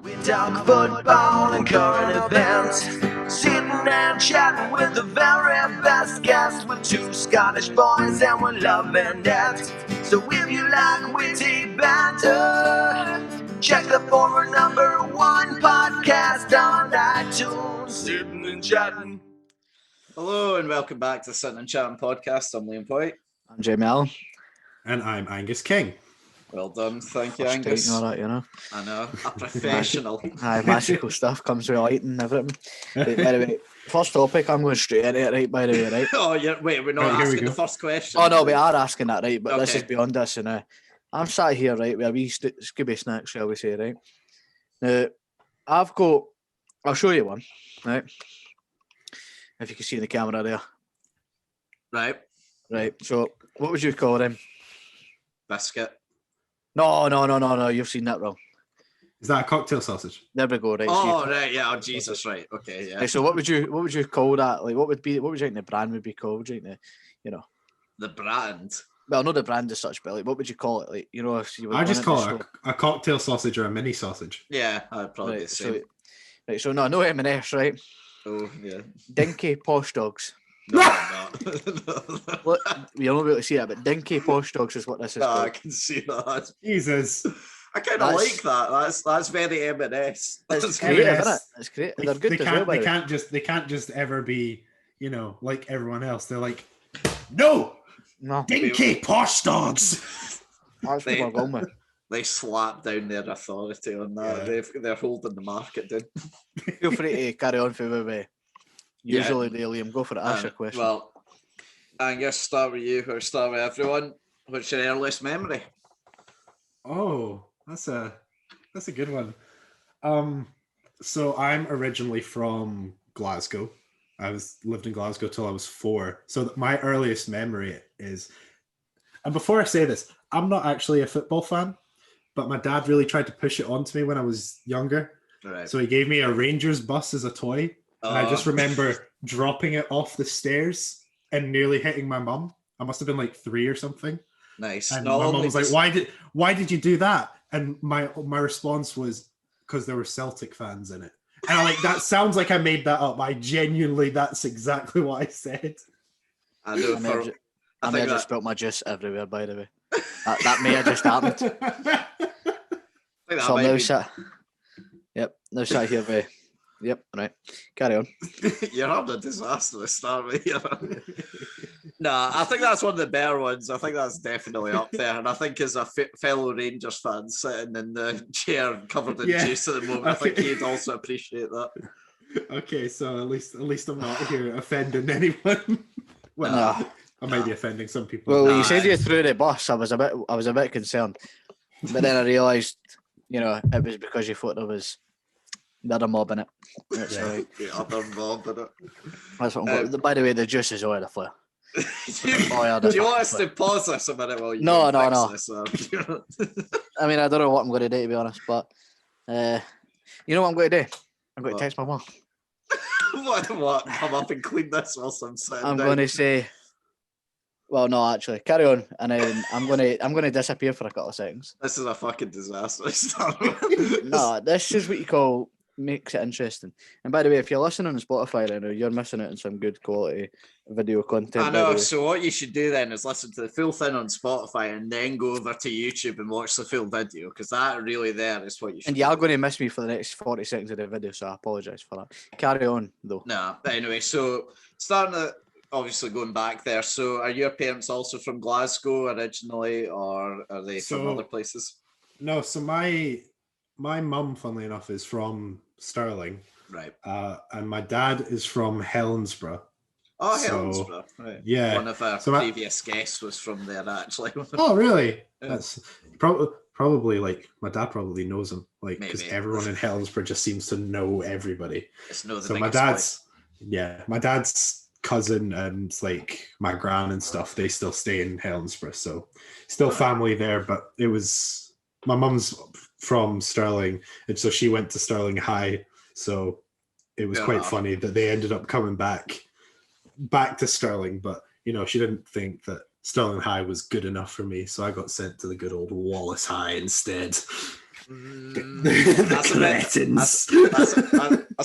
We talk football and current events, sitting and chatting with the very best guests, with two Scottish boys and we're loving it. So if you like witty banter, check the former #1 podcast on iTunes, Sitting and Chatting. Hello and welcome back to the Sitting and Chatting podcast. I'm Liam Whyte. I'm Thayjamieallan. And I'm Angus King. Well done, thank you, First Angus. all that, you know. I know, a professional. Magical stuff comes with lighting and everything. But by the way, first topic, I'm going straight into it, right? By the way, right? Oh, wait, we're not Right, asking the first question. Oh no, we are asking that, right? But Okay. this is beyond this, and I'm sat here, right, with a wee Scooby snack, shall we say, right? Now, I'll show you one, right? If you can see the camera there, Right, So, what would you call them? biscuit. No. You've seen that wrong. Is that a cocktail sausage? There we go, right? Oh, right, yeah, oh, Jesus, right, okay, yeah. Right, so what would you call that? Like, what would you think the brand would be called? Would you think The brand. well, not the brand as such, but like, what would you call it? Like, you know, if you were I going just into the call it store. a cocktail sausage or a mini sausage. Yeah, I'd probably Right, say. so no M&S, right? Oh, yeah. Dinky posh dogs. No, I'm not. Look, you're not able to see it, but dinky posh dogs is what this is No, I called. can see that. Jesus. I kind of That's- like that. That's very M&S. It's M&S. creative, isn't it? It's great. They're good They as well, can't. by They the way. can't just ever be, like everyone else. They're like, no, No, dinky posh dogs. that's what we're going with. They slap down their authority on that. Yeah. They're holding the market down. Feel free to carry on for me. Yeah. Usually, Liam, go for it. Ask your question. Well, Angus, start with you or start with everyone. What's your earliest memory? Oh, that's a good one. So I'm originally from Glasgow. I lived in Glasgow till I was 4. So my earliest memory is, and before I say this, I'm not actually a football fan, but my dad really tried to push it onto me when I was younger. Right. So he gave me a Rangers bus as a toy. And I just remember dropping it off the stairs and nearly hitting my mum. I must have been like 3 or something. Nice. And Not my mum only was like, just- why did you do that? And my response was, because there were Celtic fans in it. And I'm like, that sounds like I made that up. That's exactly what I said. I know I may have for. ju- I I may think have just that, spilled my juice everywhere, by the way. That may have just happened. I think that So might now be- sat. Yep, now sat here with. Yep, right. Carry on. You're having a disastrous start with you. Nah, I think that's one of the better ones. I think that's definitely up there. And I think as a fellow Rangers fan sitting in the chair covered in Yeah. juice at the moment, I think he'd also appreciate that. Okay, so at least I'm not here offending anyone. Well, No. I might be offending some people. Well, Nah, you said you threw the bus. I was a bit concerned, but then I realised, it was because you thought there was the other mob in it. That's Yeah. right. The other mob in it. That's what I'm going. By the way, the juice is oil the flare. do yeah, you want us to pause this a minute while you No, go no, fix no. this? I mean, I don't know what I'm going to do, to be honest, but you know what I'm going to do? I'm going What? to text my mum. what? Come up and clean this whilst I'm sitting I'm down. going to say, well, no, actually, carry on, and then I'm going to disappear for a couple of seconds. This is a fucking disaster. Start. No, this is what you call makes it interesting. And by the way, if you're listening on Spotify right now, you're missing out on some good quality video content. I by the know. way. So what you should do then is listen to the full thing on Spotify and then go over to YouTube and watch the full video, because that really there is what you should. And you are going to miss me for the next 40 seconds of the video, so I apologise for that. Carry on, though. No, but anyway, so starting at obviously going back there. So are your parents also from Glasgow originally, or are they from So- other places? No, so my mum, funnily enough, is from Stirling, Right. and my dad is from Helensburgh. Oh, So, Helensburgh. Right. Yeah. One of our So I- previous guests was from there, actually. Oh, really? Yeah. That's probably like my dad probably knows him, like, because Maybe. everyone in Helensburgh just seems to know everybody. It's no the So my biggest dad's cousin and like my gran and stuff, they still stay in Helensburgh, so still family there. But it was my mum's from Stirling, and so she went to Stirling High, so it was quite Yeah. funny that they ended up coming back to Stirling, but she didn't think that Stirling High was good enough for me, so I got sent to the good old Wallace High instead. That's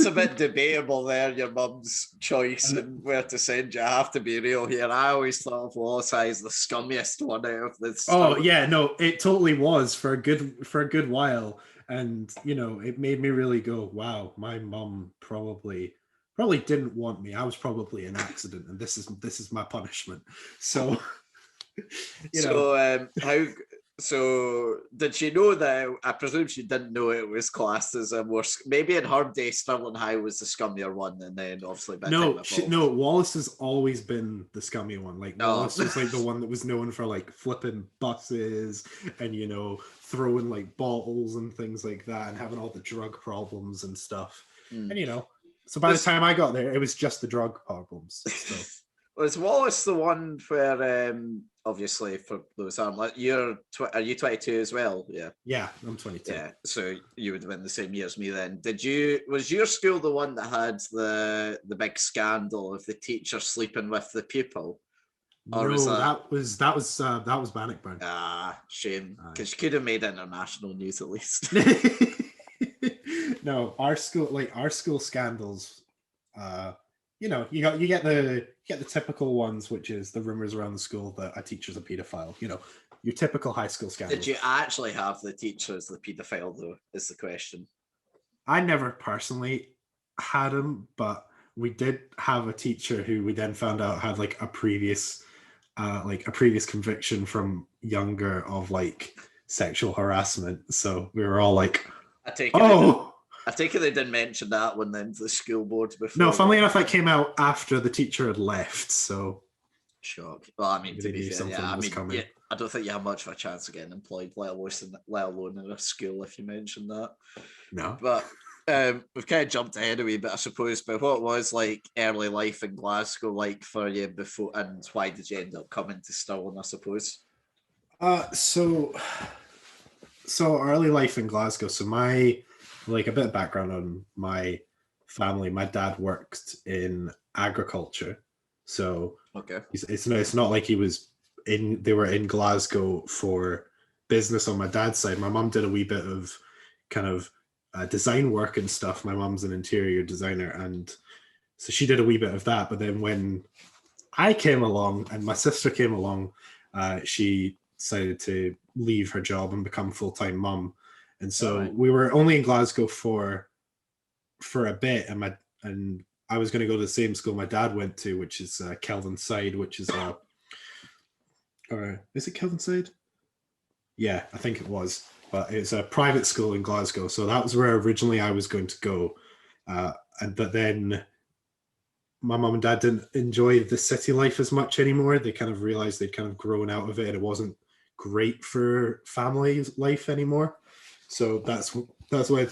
a bit debatable there, your mum's choice and where to send you. I have to be real here. I always thought of Wallace as the scummiest one out of this. Oh yeah, no, it totally was for a good while. And you know, it made me really go, wow, my mum probably didn't want me. I was probably an accident, and this is my punishment. So So did she know that? I presume she didn't know it was classed as a worse. Maybe in her day, Stirling High was the scummier one, and then obviously Wallace has always been the scummy one. Like Wallace was like the one that was known for like flipping buses and throwing like bottles and things like that, and having all the drug problems and stuff. And so by the time I got there, it was just the drug problems. So. Was Wallace the one where, obviously, for those are you 22 as well? Yeah, I'm 22. Yeah, so you would have been the same year as me then. Was your school the one that had the big scandal of the teacher sleeping with the pupil? Or no, that was Bannockburn. Ah, shame, because you could have made international news at least. No, our school scandals. You get the typical ones, which is the rumors around the school that a teacher's a paedophile. Your typical high school scandal. Did you actually have the teacher as the paedophile though? Is the question. I never personally had him, but we did have a teacher who we then found out had like a previous conviction from younger of like sexual harassment. So we were all like, I take it they didn't mention that when then the school board before. No, funnily enough, that came out after the teacher had left. So, shock. Well, I mean, to be fair, I don't think you have much of a chance of getting employed, let alone in a school if you mention that. No, but we've kind of jumped ahead a wee bit, I suppose. But what was like early life in Glasgow like for you before, and why did you end up coming to Stirling? I suppose. So early life in Glasgow. So a bit of background on my family. My dad worked in agriculture, so it's not like they were in Glasgow for business on my dad's side. My mum did a wee bit of kind of design work and stuff. My mum's an interior designer, and so she did a wee bit of that. But then when I came along and my sister came along, she decided to leave her job and become full-time mum. And so we were only in Glasgow for a bit, and I was going to go to the same school my dad went to, which is Kelvinside, which is is it Kelvinside? Yeah, I think it was, but it's a private school in Glasgow. So that was where originally I was going to go, but then my mum and dad didn't enjoy the city life as much anymore. They kind of realized they'd kind of grown out of it. It wasn't great for family life anymore. So that's why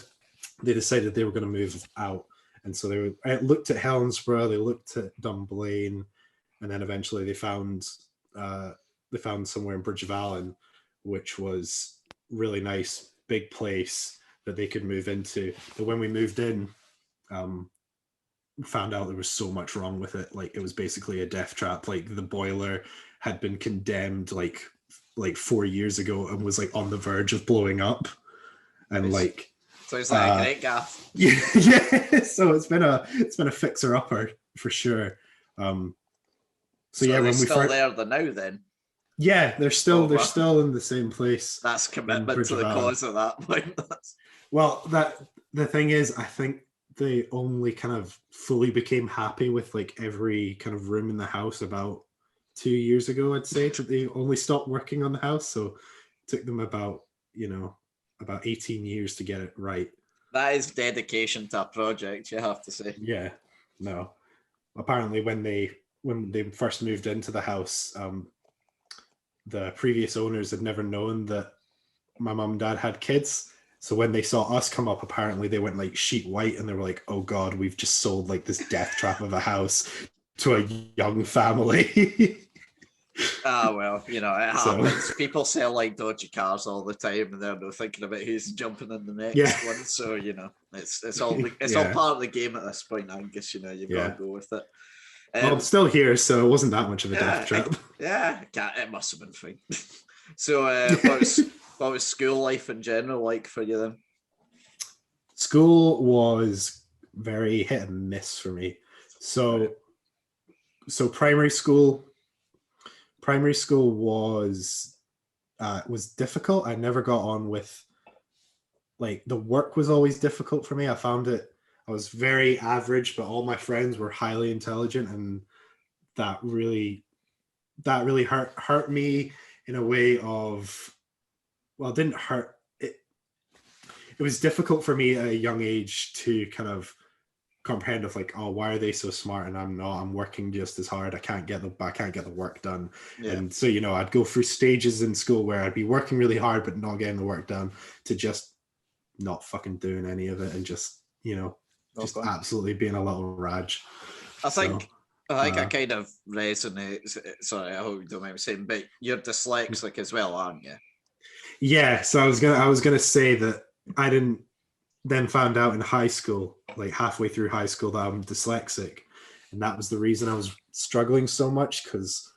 they decided they were going to move out. And so they looked at Helensburgh, they looked at Dunblane, and then eventually they found somewhere in Bridge of Allan, which was really nice, big place that they could move into. But when we moved in, found out there was so much wrong with it. Like, it was basically a death trap. Like, the boiler had been condemned like 4 years ago and was like on the verge of blowing up. And like, so it's like a great gaff. Yeah. So it's been a fixer upper for sure. So yeah, when we still there now then. Yeah, they're still in the same place. That's commitment to the cause at that point. Well, the thing is, I think they only kind of fully became happy with like every kind of room in the house about 2 years ago, I'd say. They only stopped working on the house, so it took them about 18 years to get it right. That is dedication to a project, you have to say. Yeah, no. Apparently, when they first moved into the house, the previous owners had never known that my mum and dad had kids. So when they saw us come up, apparently they went like sheet white, and they were like, "Oh God, we've just sold like this death trap of a house to a young family." Well, it happens. So, people sell like dodgy cars all the time, and they're not thinking about who's jumping in the next one. So it's all part of the game at this point. Angus, you've got to go with it. Well, I'm still here, so it wasn't that much of a death trap. It must have been fine. So What was school life in general like for you then? School was very hit and miss for me. So primary school was difficult. I never got on with, like, the work was always difficult for me. I found it, I was very average, but all my friends were highly intelligent, and that really hurt me in a way of, well, it didn't hurt. It was difficult for me at a young age to kind of comprehend of, like, oh, why are they so smart and I'm not? I'm working just as hard. I can't get the work done. Yeah. And so, you know, I'd go through stages in school where I'd be working really hard but not getting the work done, to just not fucking doing any of it and just, you know, just absolutely being a little raj. I think I kind of resonate. Sorry, I hope you don't mind me saying, but you're dyslexic as well, aren't you? Yeah. So I was gonna say that I didn't then found out in high school, like halfway through high school, that I'm dyslexic, and that was the reason I was struggling so much. Because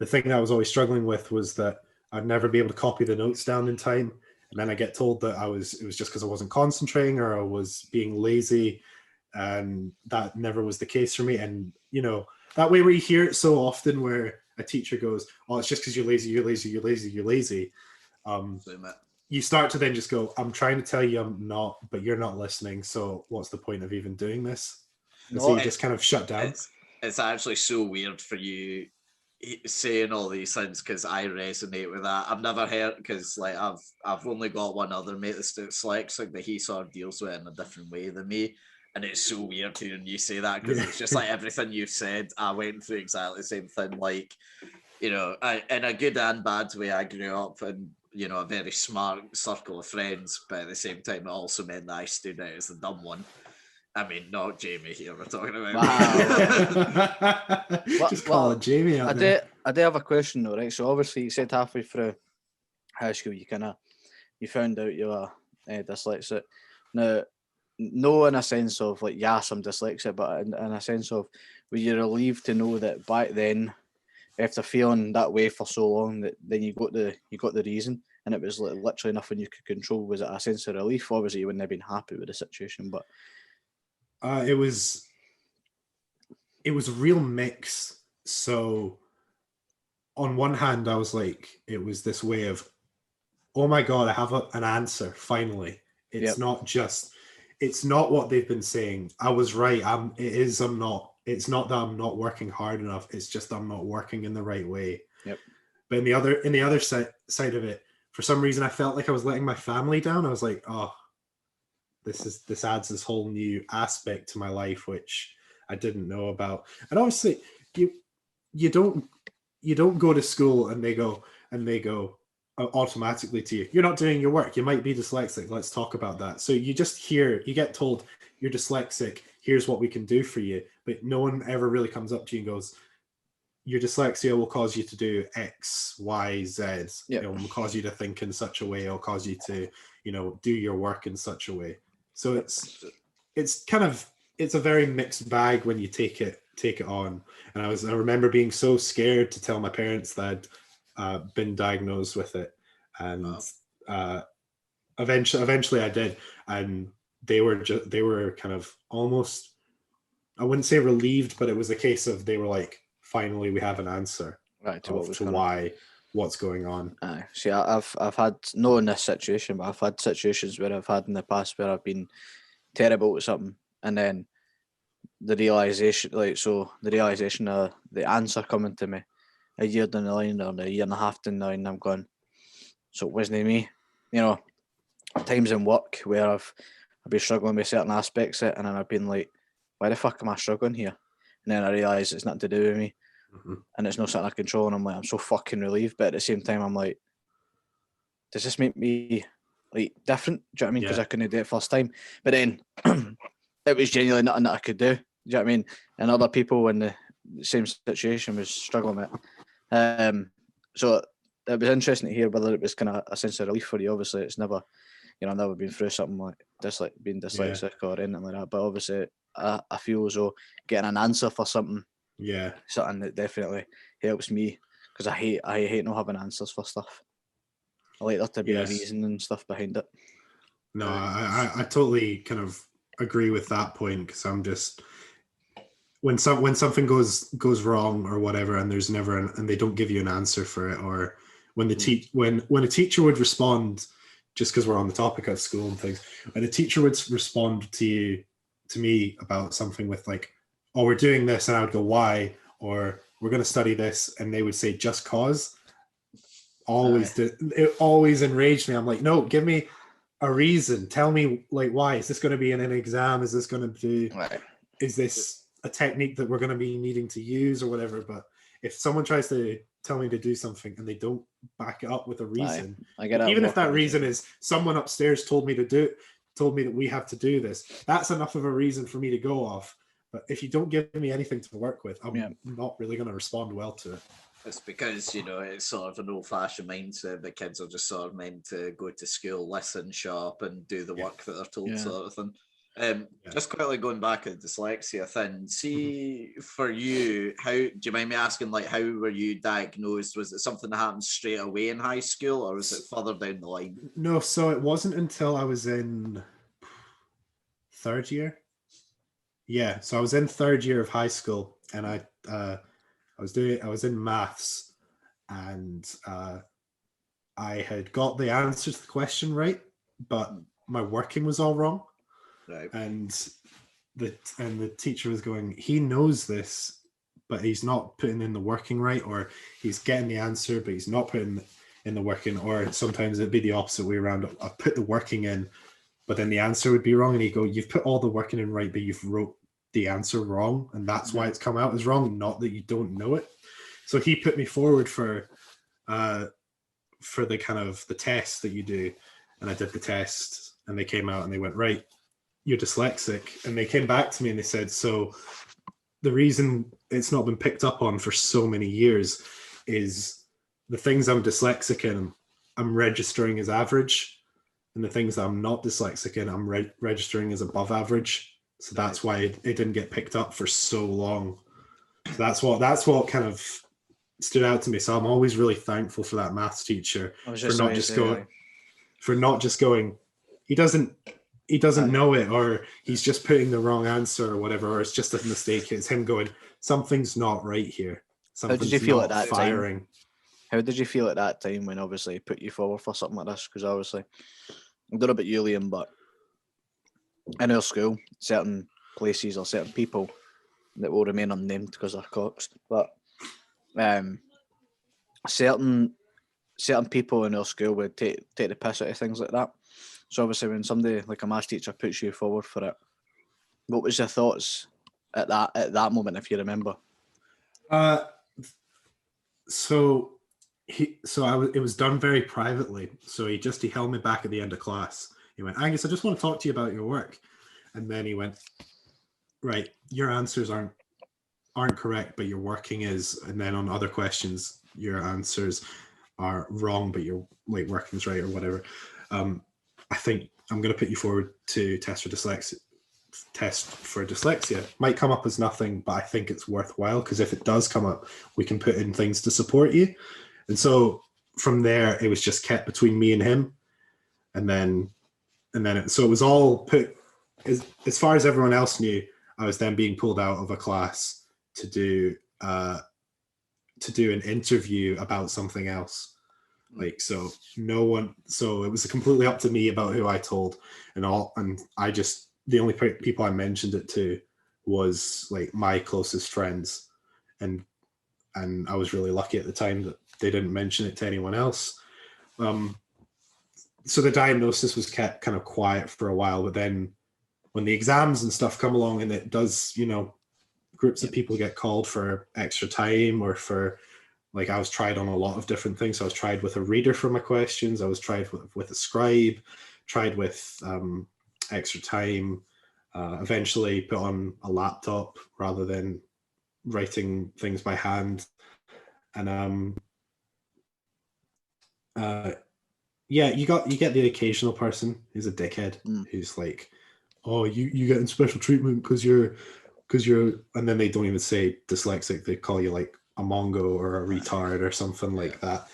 the thing that I was always struggling with was that I'd never be able to copy the notes down in time, and then I get told that it was just because I wasn't concentrating or I was being lazy, and that never was the case for me. And you know, that way where you hear it so often, where a teacher goes, "Oh, it's just because you're lazy, you're lazy, you're lazy, you're lazy." You start to then just go, I'm trying to tell you I'm not, but you're not listening. So what's the point of even doing this? And so you just kind of shut down. It's actually so weird for you saying all these things, because I resonate with that. I've never heard, because like I've only got one other mate that's dyslexic, but he sort of deals with it in a different way than me. And it's so weird hearing you say that, because it's just like everything you've said, I went through exactly the same thing. Like, you know, in a good and bad way, I grew up in, you know, a very smart circle of friends, but at the same time, it also meant that I stood out as the dumb one. I mean, not Jamie here, we're talking about. Wow. Just call it Jamie out there. I do have a question though, right? So obviously you said halfway through high school, you found out you were dyslexic. Now, no in a sense of like, yes, I'm dyslexic, but in a sense of, were you relieved to know that back then, after feeling that way for so long, that then you got the reason, and it was like literally nothing you could control? Was it a sense of relief? Obviously you wouldn't have been happy with the situation, but it was a real mix. So on one hand, I was like, it was this way of, oh my god, I have an answer finally. It's it's not what they've been saying. I was right. I'm not. It's not that I'm not working hard enough. It's just I'm not working in the right way. Yep. But in the other side of it, for some reason, I felt like I was letting my family down. I was like, oh, this adds this whole new aspect to my life, which I didn't know about. And obviously, you don't go to school and they go automatically to you, you're not doing your work, you might be dyslexic, let's talk about that. So you get told you're dyslexic, here's what we can do for you, but no one ever really comes up to you and goes, your dyslexia will cause you to do X, Y, Z. Yep. It will cause you to think in such a way, it'll cause you to, you know, do your work in such a way. So it's a very mixed bag when you take it on. And I remember being so scared to tell my parents that I'd been diagnosed with it, and eventually I did, and they were kind of almost, I wouldn't say relieved, but it was a case of, they were like, finally we have an answer what's going on. See, I've had, not in this situation, but I've had situations where I've had in the past where I've been terrible at something, and then the realization of the answer coming to me a year down the line, or a year and a half down the line, I'm going, so it wasn't me. You know, times in work where I've been struggling with certain aspects of it, and then I've been like, why the fuck am I struggling here? And then I realise it's nothing to do with me, and it's not something I control, and I'm like, I'm so fucking relieved. But at the same time, I'm like, does this make me like different? Do you know what I mean? Because I couldn't do it first time. But then it was genuinely nothing that I could do. Do you know what I mean? And other people in the same situation was struggling with it. So it was interesting to hear whether it was kind of a sense of relief for you. Obviously, it's never, you know, I've never been through something like this, like being dyslexic or anything like that. But obviously, I feel as though getting an answer for something, something that definitely helps me, because I hate not having answers for stuff. I like there to be Yes. a reason and stuff behind it. No, I totally kind of agree with that point, because I'm just, when something goes wrong or whatever, and there's never and they don't give you an answer for it, or when when a teacher would respond, just because we're on the topic of school and things, when a teacher would respond to me about something with like, oh, we're doing this, and I would go, why? Or we're going to study this, and they would say, just cause. It always enraged me. I'm like, no, give me a reason. Tell me, like, why is this going to be in an exam? Is this going to be? Right. Is this a technique that we're going to be needing to use or whatever? But if someone tries to tell me to do something and they don't back it up with a reason, I get it. even if that reason is someone upstairs told me that we have to do this, that's enough of a reason for me to go off. But if you don't give me anything to work with, I'm not really going to respond well to it. It's because, it's sort of an old-fashioned mindset that kids are just sort of meant to go to school, listen, sharp, and do the work that they're told, sort of thing. Just quickly going back to the dyslexia thing, see, for you, do you mind me asking, like, how were you diagnosed? Was it something that happened straight away in high school, or was it further down the line? No, so it wasn't until I was in third year. Yeah, so I was in third year of high school, and I was in maths, and I had got the answer to the question right, but my working was all wrong. Right. And the teacher was going, he knows this, but he's not putting in the working right, or he's getting the answer, but he's not putting in the working, or sometimes it'd be the opposite way around. I put the working in, but then the answer would be wrong, and he'd go, you've put all the working in right, but you've wrote the answer wrong, and that's why it's come out as wrong, not that you don't know it. So he put me forward for the kind of the test that you do, and I did the test, and they came out and they went, right, you're dyslexic. And they came back to me and they said, so the reason it's not been picked up on for so many years is the things I'm dyslexic in, I'm registering as average, and the things that I'm not dyslexic in, I'm registering as above average. So that's why it didn't get picked up for so long. So that's what kind of stood out to me. So I'm always really thankful for that maths teacher for not just going, he doesn't know it, or he's just putting the wrong answer or whatever, or it's just a mistake. It's him going, something's not right here. How did you feel at that firing. time? How did you feel at that time when obviously he put you forward for something like this? Because obviously, I don't know about you, Liam, but in our school, certain places or certain people that will remain unnamed because they're cocks, but certain people in our school would take the piss out of things like that. So obviously when somebody like a maths teacher puts you forward for it, what was your thoughts at that moment, if you remember? It was done very privately. So he held me back at the end of class. He went, Angus, I just want to talk to you about your work. And then he went, right, your answers aren't correct, but your working is. And then on other questions, your answers are wrong, but your working's right, or whatever. I think I'm going to put you forward to test for dyslexia. Might come up as nothing, but I think it's worthwhile, because if it does come up, we can put in things to support you. And so from there, it was just kept between me and him. So it was all put, as far as everyone else knew, I was then being pulled out of a class to do an interview about something else. So it was completely up to me about who I told and the only people I mentioned it to was like my closest friends, and I was really lucky at the time that they didn't mention it to anyone else. So the diagnosis was kept kind of quiet for a while, but then when the exams and stuff come along, and it does, groups of people get called for extra time, or for, like, I was tried on a lot of different things. So I was tried with a reader for my questions. I was tried with a scribe, tried with extra time, eventually put on a laptop rather than writing things by hand. And you get the occasional person who's a dickhead, who's like, oh, you getting special treatment because you're, and then they don't even say dyslexic, they call you like a mongo or a retard or something like that.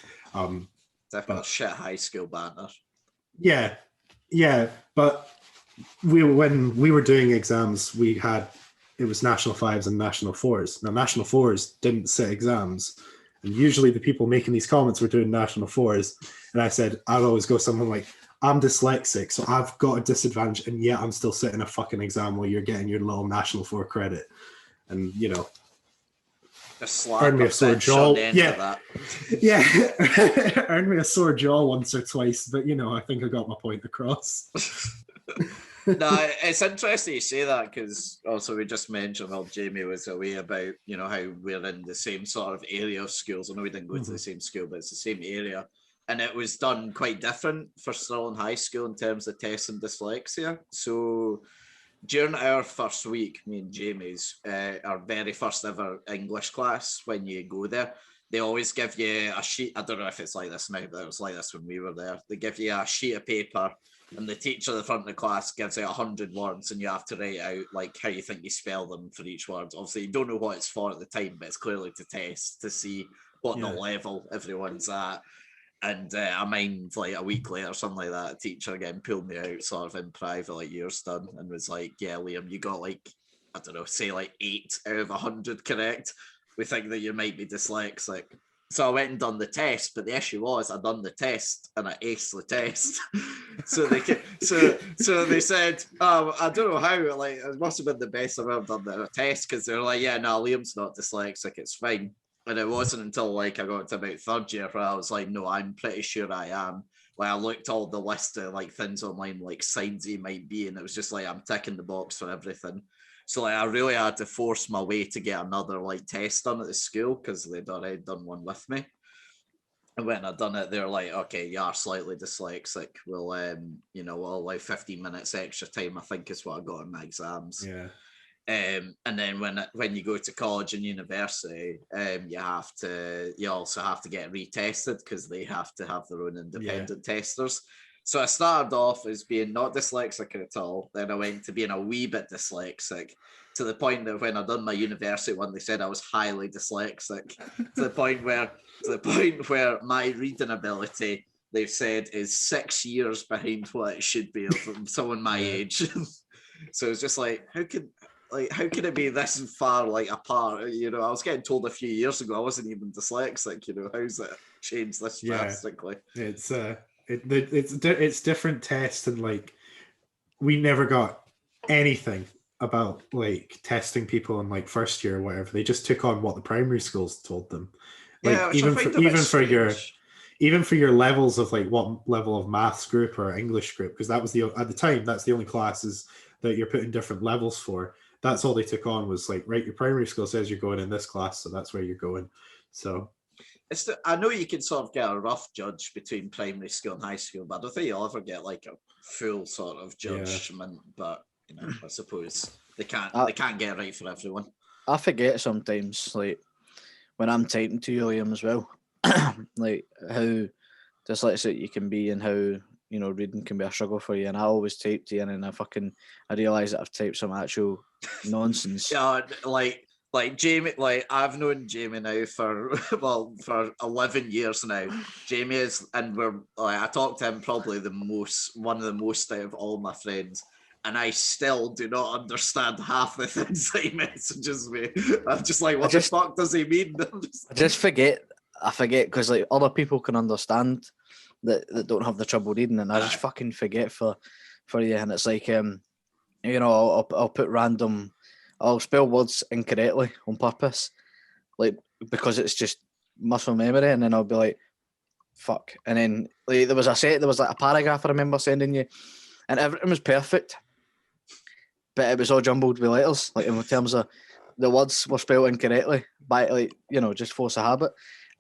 Definitely shit high school banter. Yeah, but when we were doing exams, it was national fives and national fours. Now, national fours didn't sit exams, and usually the people making these comments were doing national fours. And I said, I'd always go something like, I'm dyslexic, so I've got a disadvantage, and yet I'm still sitting a fucking exam while you're getting your little national four credit. And, you know, earned me a sore jaw. Yeah. Earned me a sore jaw once or twice, but, you know, I think I got my point across. No, it's interesting you say that, because also we just mentioned how Jamie was away about, you know, how we're in the same sort of area of schools. I know we didn't go to the same school, but it's the same area. And it was done quite different for Stirling High School in terms of tests and dyslexia. So during our first week, me and Jamie's, our very first ever English class, when you go there, they always give you a sheet. I don't know if it's like this now, but it was like this when we were there. They give you a sheet of paper, and the teacher at the front of the class gives out 100 words, and you have to write out like how you think you spell them for each word. Obviously, you don't know what it's for at the time, but it's clearly to test, to see what the level everyone's at. And I mind like a week later, something like that, a teacher again pulled me out sort of in private, like, yours done, and was like, yeah, Liam, you got like, I don't know, say like 8 out of 100 correct. We think that you might be dyslexic. So I went and done the test, but the issue was I done the test and I aced the test. So they said, oh, I don't know how, like, it must have been the best I've ever done the test, because they're like, yeah, no, Liam's not dyslexic, it's fine. And it wasn't until like I got to about third year where I was like, no, I'm pretty sure I am. Like, I looked all the list of like things online, like signs he might be, and it was just like, I'm ticking the box for everything. So like I really had to force my way to get another like test done at the school, because they'd already done one with me. And when I'd done it, they were like, okay, you are slightly dyslexic. We'll you know, we'll allow 15 minutes extra time, I think is what I got in my exams. Yeah. And then when you go to college and university, you also have to get retested, because they have to have their own independent testers. So I started off as being not dyslexic at all. Then I went to being a wee bit dyslexic, to the point that when I done my university one, they said I was highly dyslexic, to the point where my reading ability, they've said, is 6 years behind what it should be from someone my age. So it's just like, how could it be this far like apart? You know, I was getting told a few years ago I wasn't even dyslexic. You know, how's it changed this drastically? It's different tests, and like we never got anything about like testing people in like first year or whatever. They just took on what the primary schools told them. Like even for your levels of like what level of maths group or English group, because that was at the time that's the only classes that you're putting different levels for. That's all they took on was like, right, your primary school says you're going in this class, so that's where you're going. So I know you can sort of get a rough judge between primary school and high school, but I don't think you'll ever get like a full sort of judgment. But you know, I suppose they can't get it right for everyone. I forget sometimes, like when I'm typing to you, Liam, as well, like how dyslexic you can be and how, you know, reading can be a struggle for you. And I always type to you, and I realise that I've typed some actual nonsense. Yeah, like Jamie, like I've known Jamie now for 11 years now. Jamie is, and I talk to him probably one of the most out of all my friends, and I still do not understand half the things that he messages me. I'm just like, the fuck does he mean? I forget because like other people can understand that don't have the trouble reading, and I just fucking forget for you. And it's like, you know, I'll put random, I'll spell words incorrectly on purpose, like because it's just muscle memory, and then I'll be like, fuck. And then like, there was like a paragraph I remember sending you, and everything was perfect, but it was all jumbled with letters, like in terms of the words were spelled incorrectly by, like, you know, just force of habit.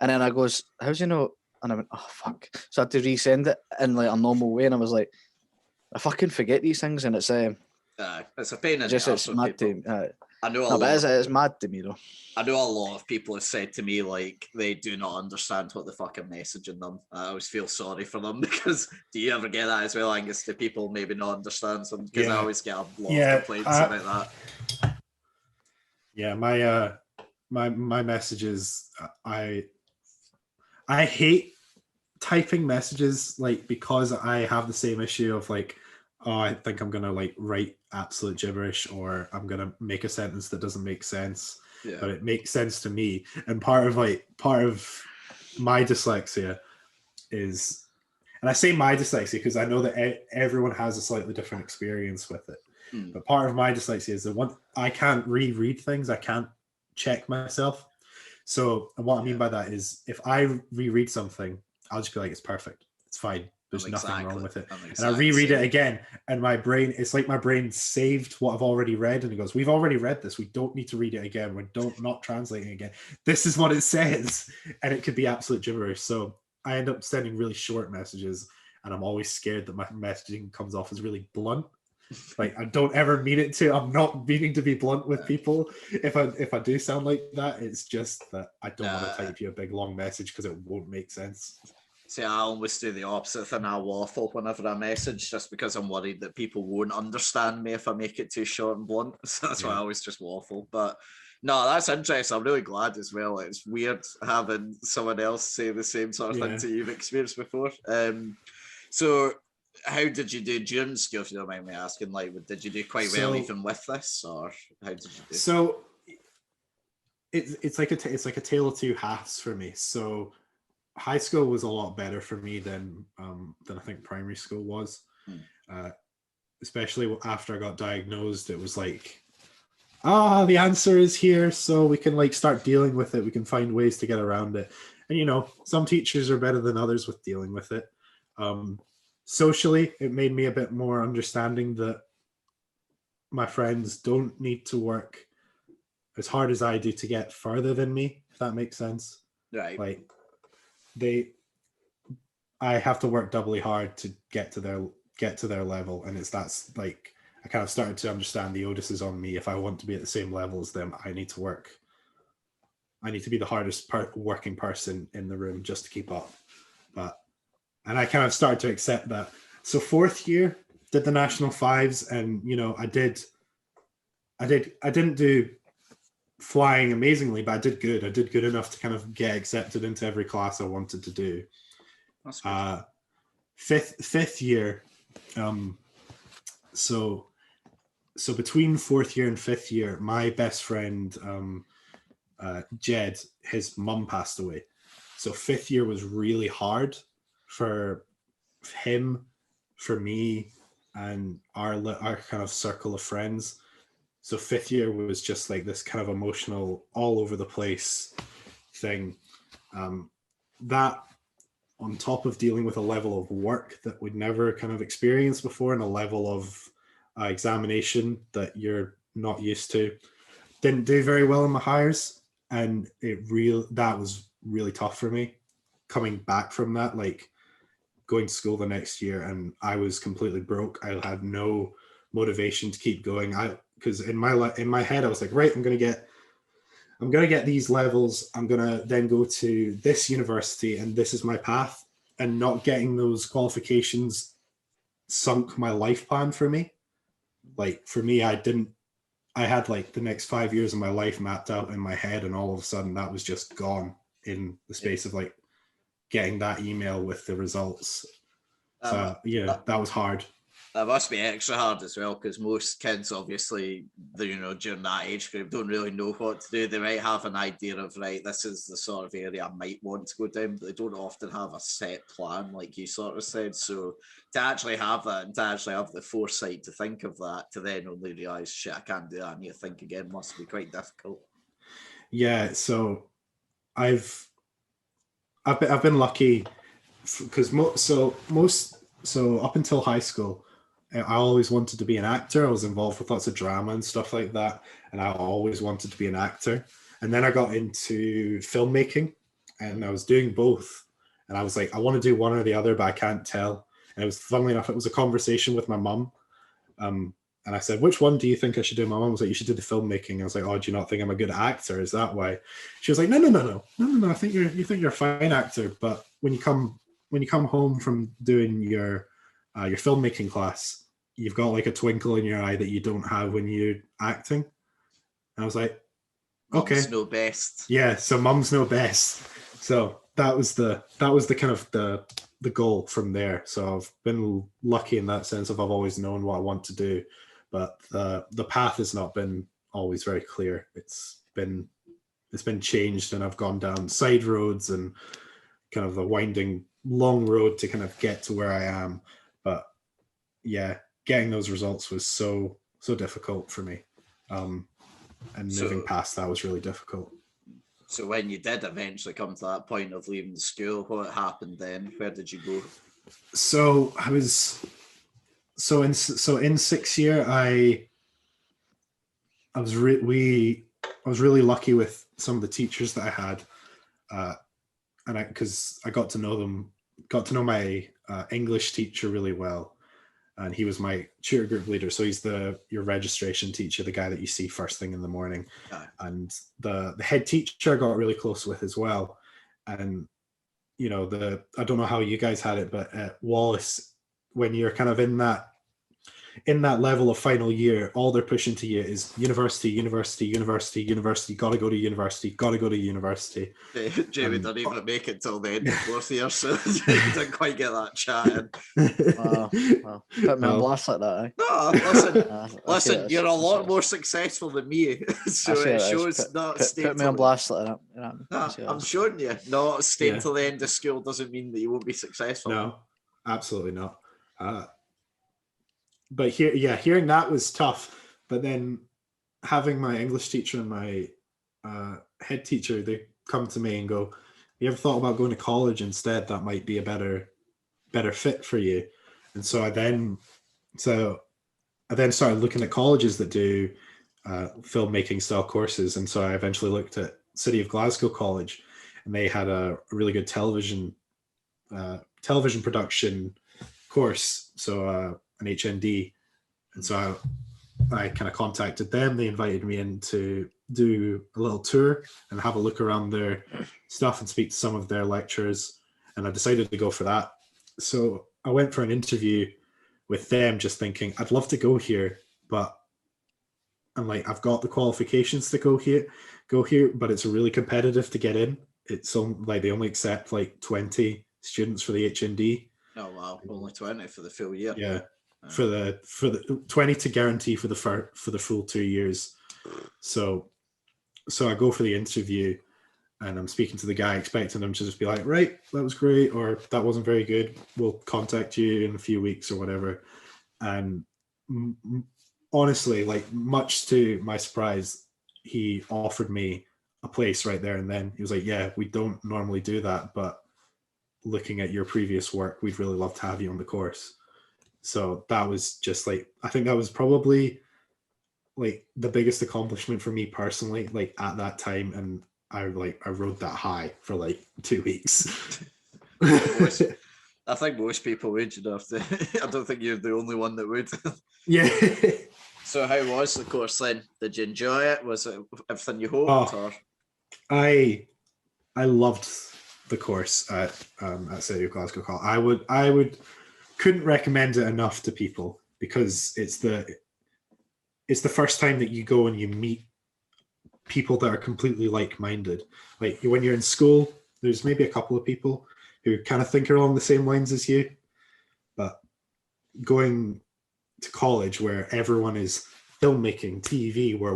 And then I goes, how's you know? And I went, oh fuck. So I had to resend it in like a normal way, and I was like, I fucking forget these things, and it's a pain in the ass. It's mad people. I know it's mad to me though. I know a lot of people have said to me like they do not understand what the fuck I'm messaging them. I always feel sorry for them, because do you ever get that as well, Angus? Do people maybe not understand something? Because I always get a lot of complaints about that. Yeah, my messages, I hate typing messages, like, because I have the same issue of like, oh, I think I'm gonna like write absolute gibberish, or I'm gonna make a sentence that doesn't make sense, but it makes sense to me. And part of my dyslexia is, and I say my dyslexia because I know that everyone has a slightly different experience with it. But part of my dyslexia is that I can't reread things. I can't check myself. So what I mean by that is, if I reread something, I'll just be like, it's perfect. It's fine. There's nothing wrong with it. And I reread it again, and my brain, it's like my brain saved what I've already read, and it goes, we've already read this. We don't need to read it again. We're not translating again. This is what it says. And it could be absolute gibberish. So I end up sending really short messages, and I'm always scared that my messaging comes off as really blunt. Like, I don't ever mean it to. I'm not meaning to be blunt with people. If I do sound like that, it's just that I don't want to type you a big long message because it won't make sense. See, I almost do the opposite thing. I waffle whenever I message, just because I'm worried that people won't understand me if I make it too short and blunt. So that's why I always just waffle. But no, that's interesting. I'm really glad as well. It's weird having someone else say the same sort of thing to you've experienced before. So how did you do during school, if you don't mind me asking? Like, did you do quite well even with this, or how did you do? So it's like a tale of two halves for me. So high school was a lot better for me than I think primary school was. Especially after I got diagnosed, it was like, the answer is here, so we can like start dealing with it. We can find ways to get around it. And you know, some teachers are better than others with dealing with it. Socially, it made me a bit more understanding that my friends don't need to work as hard as I do to get further than me, if that makes sense. Right. Like, I have to work doubly hard to get to their level, and that's like, I kind of started to understand the onus is on me. If I want to be at the same level as them, I need to work. I need to be the hardest working person in the room just to keep up. And I kind of started to accept that. So fourth year, did the national fives, and you know, I didn't do flying amazingly, but I did good. I did good enough to kind of get accepted into every class I wanted to do. That's good. Fifth year, so between fourth year and fifth year, my best friend Jed, his mum passed away. So fifth year was really hard for him, for me, and our kind of circle of friends. So fifth year was just like this kind of emotional, all over the place thing. That on top of dealing with a level of work that we'd never kind of experienced before, and a level of examination that you're not used to. Didn't do very well in my hires, and that was really tough for me. Coming back from that, like going to school the next year, and I was completely broke. I had no motivation to keep going. Because in my head, I was like, right, I'm gonna get these levels. I'm gonna then go to this university, and this is my path. And not getting those qualifications sunk my life plan for me. Like for me, I had like the next 5 years of my life mapped out in my head, and all of a sudden that was just gone in the space of like getting that email with the results. So that was hard. That must be extra hard as well, because most kids, obviously, during that age group, don't really know what to do. They might have an idea of, right, this is the sort of area I might want to go down, but they don't often have a set plan, like you sort of said. So to actually have that, and to actually have the foresight to think of that, to then only realise, shit, I can't do that, I need to think again, must be quite difficult. Yeah, so I've been lucky, because up until high school, I always wanted to be an actor. I was involved with lots of drama and stuff like that, and I always wanted to be an actor. And then I got into filmmaking, and I was doing both. And I was like, I want to do one or the other, but I can't tell. And it was, funnily enough, it was a conversation with my mum. And I said, which one do you think I should do? My mum was like, you should do the filmmaking. I was like, oh, do you not think I'm a good actor? Is that why? She was like, no. I think you think you're a fine actor, but when you come home from doing your filmmaking class, you've got like a twinkle in your eye that you don't have when you're acting. And I was like, okay. Mums know best. Yeah, so mums know best. So that was the kind of the goal from there. So I've been lucky in that sense of I've always known what I want to do, but the path has not been always very clear. It's been changed, and I've gone down side roads and kind of a winding long road to kind of get to where I am. But yeah, getting those results was so difficult for me, and moving past that was really difficult. So when you did eventually come to that point of leaving school, what happened then? Where did you go? So I was in 6th year, I was really lucky with some of the teachers that I had, and because I got to know my English teacher really well, and he was my tutor group leader. So he's your registration teacher, the guy that you see first thing in the morning. And the head teacher I got really close with as well. And you know, I don't know how you guys had it, but at Wallace, when you're kind of in that level of final year, all they're pushing to you is university, gotta go to university. Jamie didn't even make it till the end of 4th year, so he didn't quite get that chat in. Well, put me on blast like that, eh? No, listen, you're a lot more successful than me, so it shows not staying. Put me on blast like that. You know, I'm showing you, not staying till the end of school doesn't mean that you won't be successful. No, absolutely not. But hearing that was tough. But then having my English teacher and my head teacher, they come to me and go, "You ever thought about going to college instead? That might be a better fit for you." And so I then started looking at colleges that do filmmaking style courses. And so I eventually looked at City of Glasgow College, and they had a really good television production course. So an HND. And so I kind of contacted them. They invited me in to do a little tour and have a look around their stuff and speak to some of their lecturers. And I decided to go for that. So I went for an interview with them, just thinking, I'd love to go here, but I'm like, I've got the qualifications to go here, but it's really competitive to get in. It's like they only accept like 20 students for the HND. Oh wow, only 20 for the full year. Yeah. For the 20 to guarantee for the full 2 years. So I go for the interview, and I'm speaking to the guy, expecting him to just be like, right, that was great, or that wasn't very good, we'll contact you in a few weeks or whatever. And honestly, like, much to my surprise, he offered me a place right there and then. He was like, yeah, we don't normally do that, but looking at your previous work, we'd really love to have you on the course. So that was just like, I think that was probably like the biggest accomplishment for me personally, like at that time. And I rode that high for like 2 weeks. I think most people would, you know. I don't think you're the only one that would. Yeah. So how was the course then? Did you enjoy it? Was it everything you hoped? Or? I loved the course at City of Glasgow College. I would couldn't recommend it enough to people, because it's the first time that you go and you meet people that are completely like-minded. Like when you're in school, there's maybe a couple of people who kind of think along the same lines as you, but going to college where everyone is filmmaking, TV, where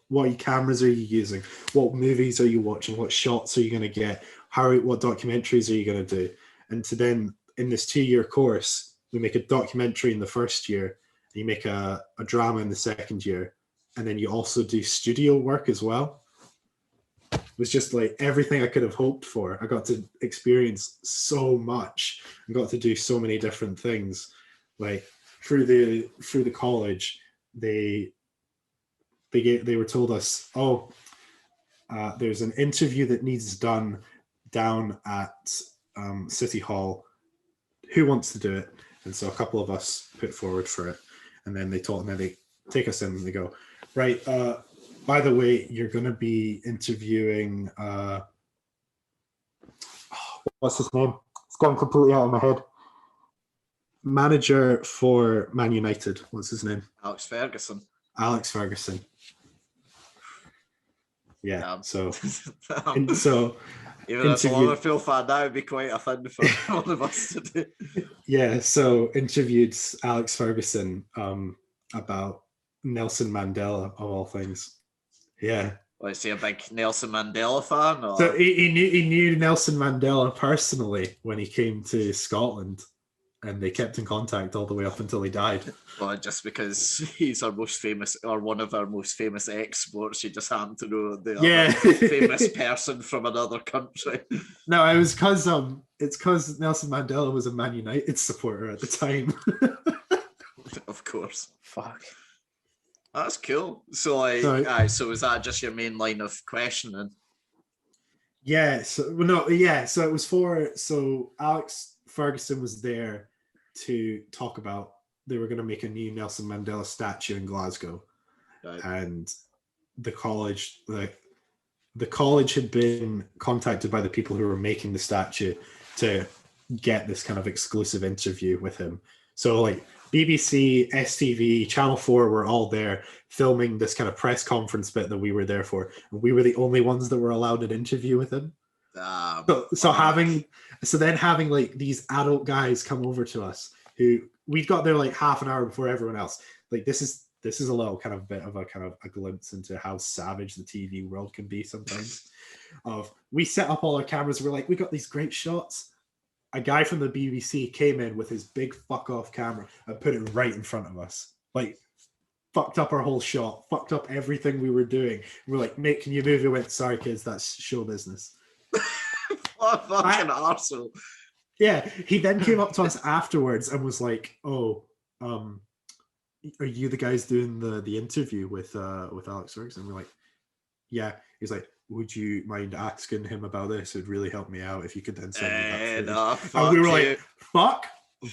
what cameras are you using, what movies are you watching, what shots are you going to get, what documentaries are you going to do, and to then in this 2-year course, we make a documentary in the first year, and you make a drama in the second year, and then you also do studio work as well. It was just like everything I could have hoped for. I got to experience so much and got to do so many different things. Like through the college, they were told us, there's an interview that needs done down at City Hall. Who wants to do it? And so a couple of us put forward for it, and then they take us in and they go, right, by the way, you're going to be interviewing what's his name? It's gone completely out of my head. Manager for Man United. What's his name? Alex Ferguson. Alex Ferguson. Yeah. Yeah. So Even as a Liverpool fan, that would be quite a thing for one of us to do. Yeah, so interviewed Alex Ferguson about Nelson Mandela, of all things. Yeah. Was he a big Nelson Mandela fan? Or? So he knew Nelson Mandela personally when he came to Scotland, and they kept in contact all the way up until he died. Well, just because he's our most famous, or one of our most famous exports, you just happen to know the other famous person from another country. No, it was because it's because Nelson Mandela was a Man United supporter at the time. Of course. Fuck. That's cool. So, so is that just your main line of questioning? Yeah. So it was so Alex Ferguson was there to talk about. They were going to make a new Nelson Mandela statue in Glasgow, right. And the college had been contacted by the people who were making the statue to get this kind of exclusive interview with him. So like BBC, STV, Channel 4 were all there filming this kind of press conference bit that we were there for. And we were the only ones that were allowed an interview with him. So having like these adult guys come over to us who we got there like half an hour before everyone else. Like this is a little kind of bit of a glimpse into how savage the TV world can be sometimes. We set up all our cameras. We're like, we got these great shots. A guy from the BBC came in with his big fuck off camera and put it right in front of us. Like, fucked up our whole shot, fucked up everything we were doing. We're like, mate, can you move? We went, sorry kids, that's show business. What a fucking arsehole. Yeah, he then came up to us afterwards and was like, "Oh, are you the guys doing the interview with Alex Ferguson?" We're like, "Yeah." He's like, "Would you mind asking him about this? It'd really help me out if you could then send me that." And we were like, "Fuck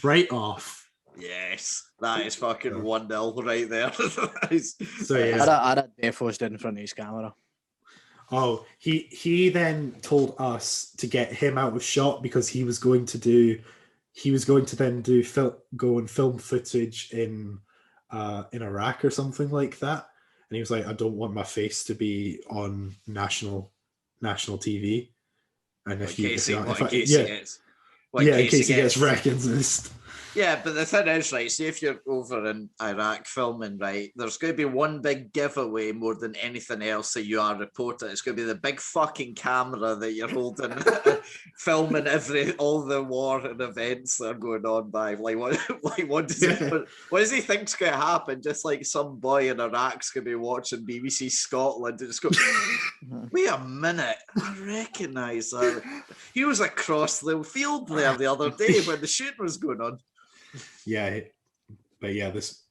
right off." Yes, that is fucking 1-0 right there. So yeah, I had defos in front of his camera. Oh, he then told us to get him out of shot because he was going to then go and film footage in Iraq or something like that. And he was like, I don't want my face to be on national TV. And in case he gets recognized. Yeah, but the thing is, right, see if you're over in Iraq filming, right, there's going to be one big giveaway more than anything else that you are reporting. It's going to be the big fucking camera that you're holding, filming all the war and events that are going on by. What does he think's going to happen? Just like some boy in Iraq's going to be watching BBC Scotland and just go, wait a minute, I recognise that. He was across the field there the other day when the shooting was going on. Yeah, but yeah, this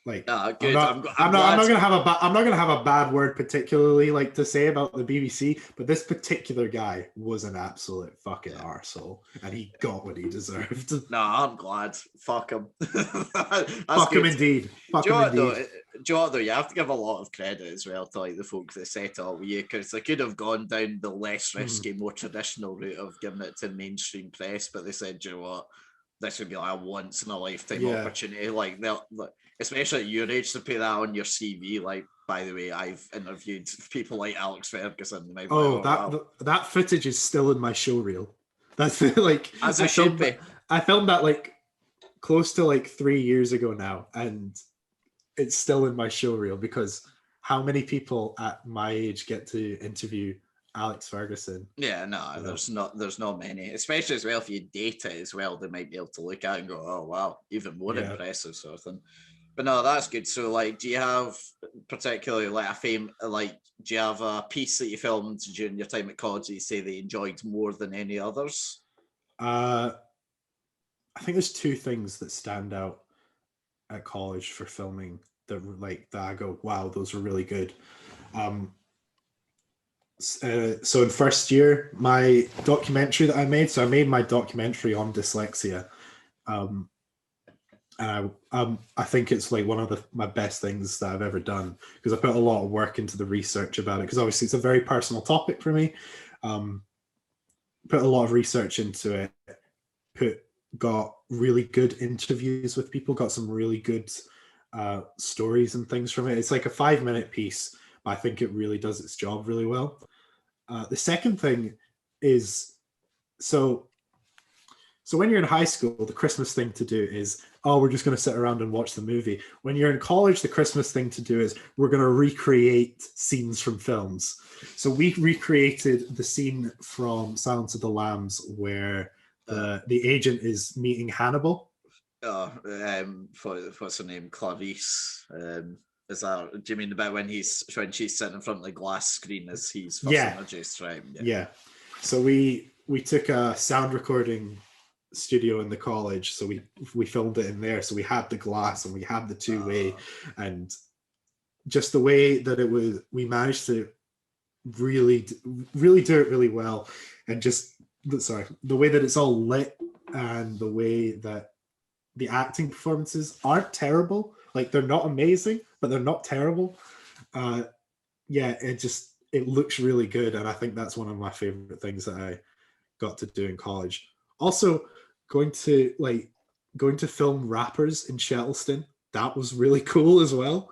good. I'm not gonna have a bad word particularly like to say about the BBC, but this particular guy was an absolute fucking arsehole, and he got what he deserved. No, I'm glad. Fuck him. Fuck him indeed. Fuck him indeed. Do you know what though? You have to give a lot of credit as well to like the folks that set it up with you, because they could have gone down the less risky, more traditional route of giving it to mainstream press, but they said, do you know what? This would be like a once in a lifetime opportunity. Like, especially at your age, to put that on your CV. Like, by the way, I've interviewed people like Alex Ferguson. That footage is still in my show reel. That's like as it should be. I filmed that like close to like 3 years ago now, and it's still in my show reel because how many people at my age get to interview Alex Ferguson? Yeah, no, there's not many, especially as well if you date it as well, they might be able to look at it and go, oh wow, even more impressive sort of thing. But no, that's good. So like, do you have particularly like do you have a piece that you filmed during your time at college that you say that you enjoyed more than any others? I think there's two things that stand out at college for filming that I go, wow, those were really good. So in first year, my documentary that I made my documentary on dyslexia, and I think it's like one of my best things that I've ever done, because I put a lot of work into the research about it, because obviously it's a very personal topic for me. Put a lot of research into it, got really good interviews with people, got some really good stories and things from it. It's like a 5-minute piece, but I think it really does its job really well. The second thing is so when you're in high school, the Christmas thing to do is, oh, we're just going to sit around and watch the movie. When you're in college, the Christmas thing to do is we're going to recreate scenes from films. So we recreated the scene from Silence of the Lambs where the agent is meeting Hannibal. What's her name? Clarice. Is that? Do you mean about when she's sitting in front of the glass screen as he's fussing her just right? Yeah. So we took a sound recording studio in the college, so we filmed it in there. So we had the glass and we had the two-way, and just the way that it was, we managed to really do it really well. And just the way that it's all lit and the way that the acting performances aren't terrible. Like, they're not amazing, but they're not terrible. It looks really good, and I think that's one of my favorite things that I got to do in college. Also, going to film rappers in Shettleston, that was really cool as well.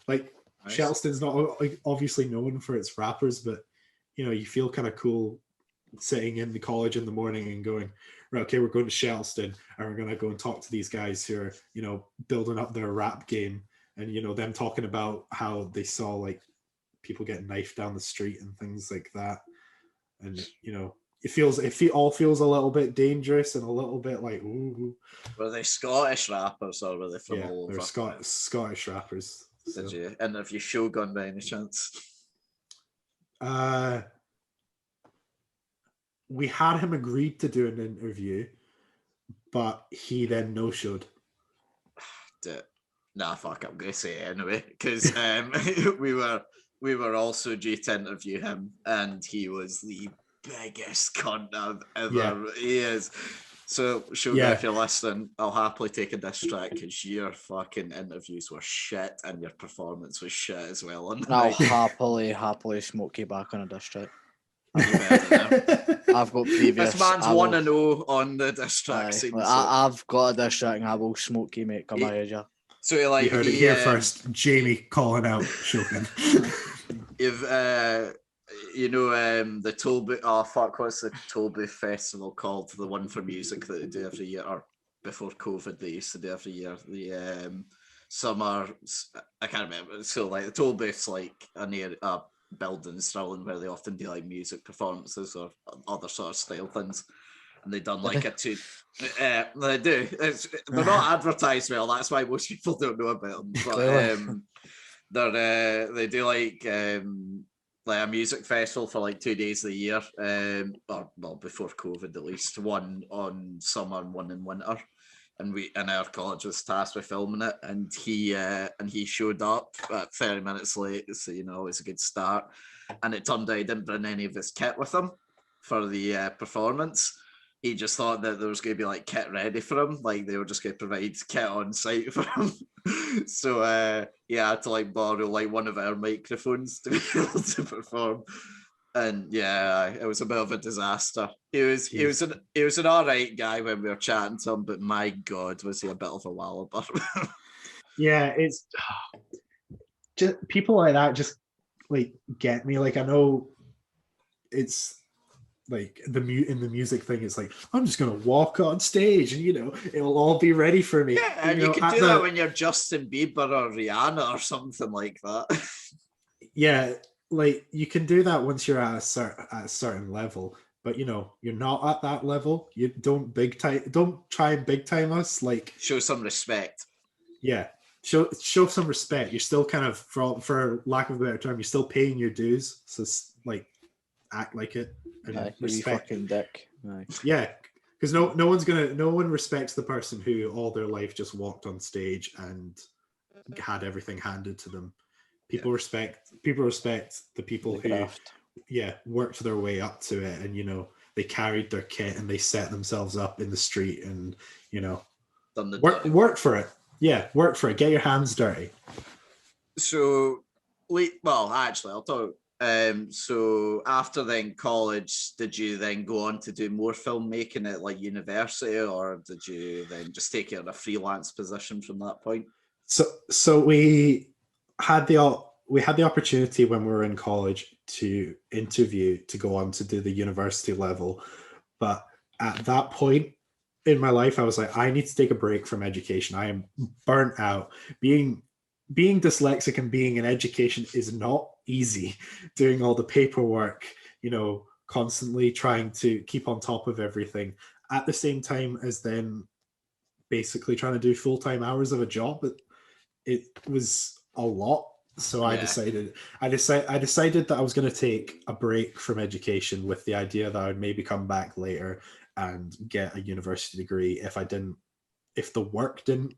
Like, nice. Shettleston's not obviously known for its rappers, but you feel kind of cool sitting in the college in the morning and going, right, okay, we're going to Shettleston and we're going to go and talk to these guys who are, building up their rap game, and, them talking about how they saw like people get knifed down the street and things like that. And, it all feels a little bit dangerous and a little bit like, ooh. Were they Scottish rappers or were they from all over? They're Scottish rappers. Did you interview Shogun by any chance? We had him agreed to do an interview, but he then no-showed. Nah, fuck, I'm gonna say it anyway, because we were also due to interview him, and he was the biggest cunt I've ever. Yeah. He is. So, Shogun, if you're listening, I'll happily take a diss track because your fucking interviews were shit and your performance was shit as well. I'll happily smoke you back on a diss track. I've got previous. This man's 1-0 on the diss track scene. I've got a diss track and I will smoke you, mate. Come ahead, yeah. So you heard it here first. Jamie calling out Shogun. If the Tollbooth, what's the Tollbooth festival called? The one for music that they do every year, or before COVID they used to do every year. The summer, I can't remember. So like the Tollbooth's like a building in Stirling where they often do like music performances or other sort of style things. And they done like they do. They're not advertised well. That's why most people don't know about them. But they do like a music festival for like 2 days of the year, before COVID at least. One on summer and one in winter. And our college was tasked with filming it, and he showed up at 30 minutes late, so it was a good start. And it turned out he didn't bring any of his kit with him for the performance. He just thought that there was going to be like kit ready for him, like they were just going to provide kit on site for him. So he had to like borrow like one of our microphones to be able to perform. And it was a bit of a disaster. He was an all right guy when we were chatting to him, but my God, was he a bit of a walloper. Yeah, it's just people like that just like get me. Like, I know it's like in the music thing, it's like, I'm just gonna walk on stage and it'll all be ready for me. Yeah, and you can do that when you're Justin Bieber or Rihanna or something like that. Yeah, like you can do that once you're at a certain level, but you're not at that level. You don't try and big time us. Like, show some respect. Yeah, show some respect. You're still kind of, for lack of a better term, you're still paying your dues. So like, act like it. And respect. Fucking dick. Aye. Yeah, because no one respects the person who all their life just walked on stage and had everything handed to them. People respect the people who worked their way up to it, and they carried their kit and they set themselves up in the street and work for it. Yeah, work for it. Get your hands dirty. So, actually, I'll talk. So after then college, did you then go on to do more filmmaking at like university, or did you then just take it in a freelance position from that point? So we had we had the opportunity when we were in college to interview to go on to do the university level. But at that point in my life, I was like, I need to take a break from education. I am burnt out. Being dyslexic and being in education is not easy. Doing all the paperwork, constantly trying to keep on top of everything at the same time as then basically trying to do full-time hours of a job. It was a lot. So I decided that I was going to take a break from education with the idea that I would maybe come back later and get a university degree if the work didn't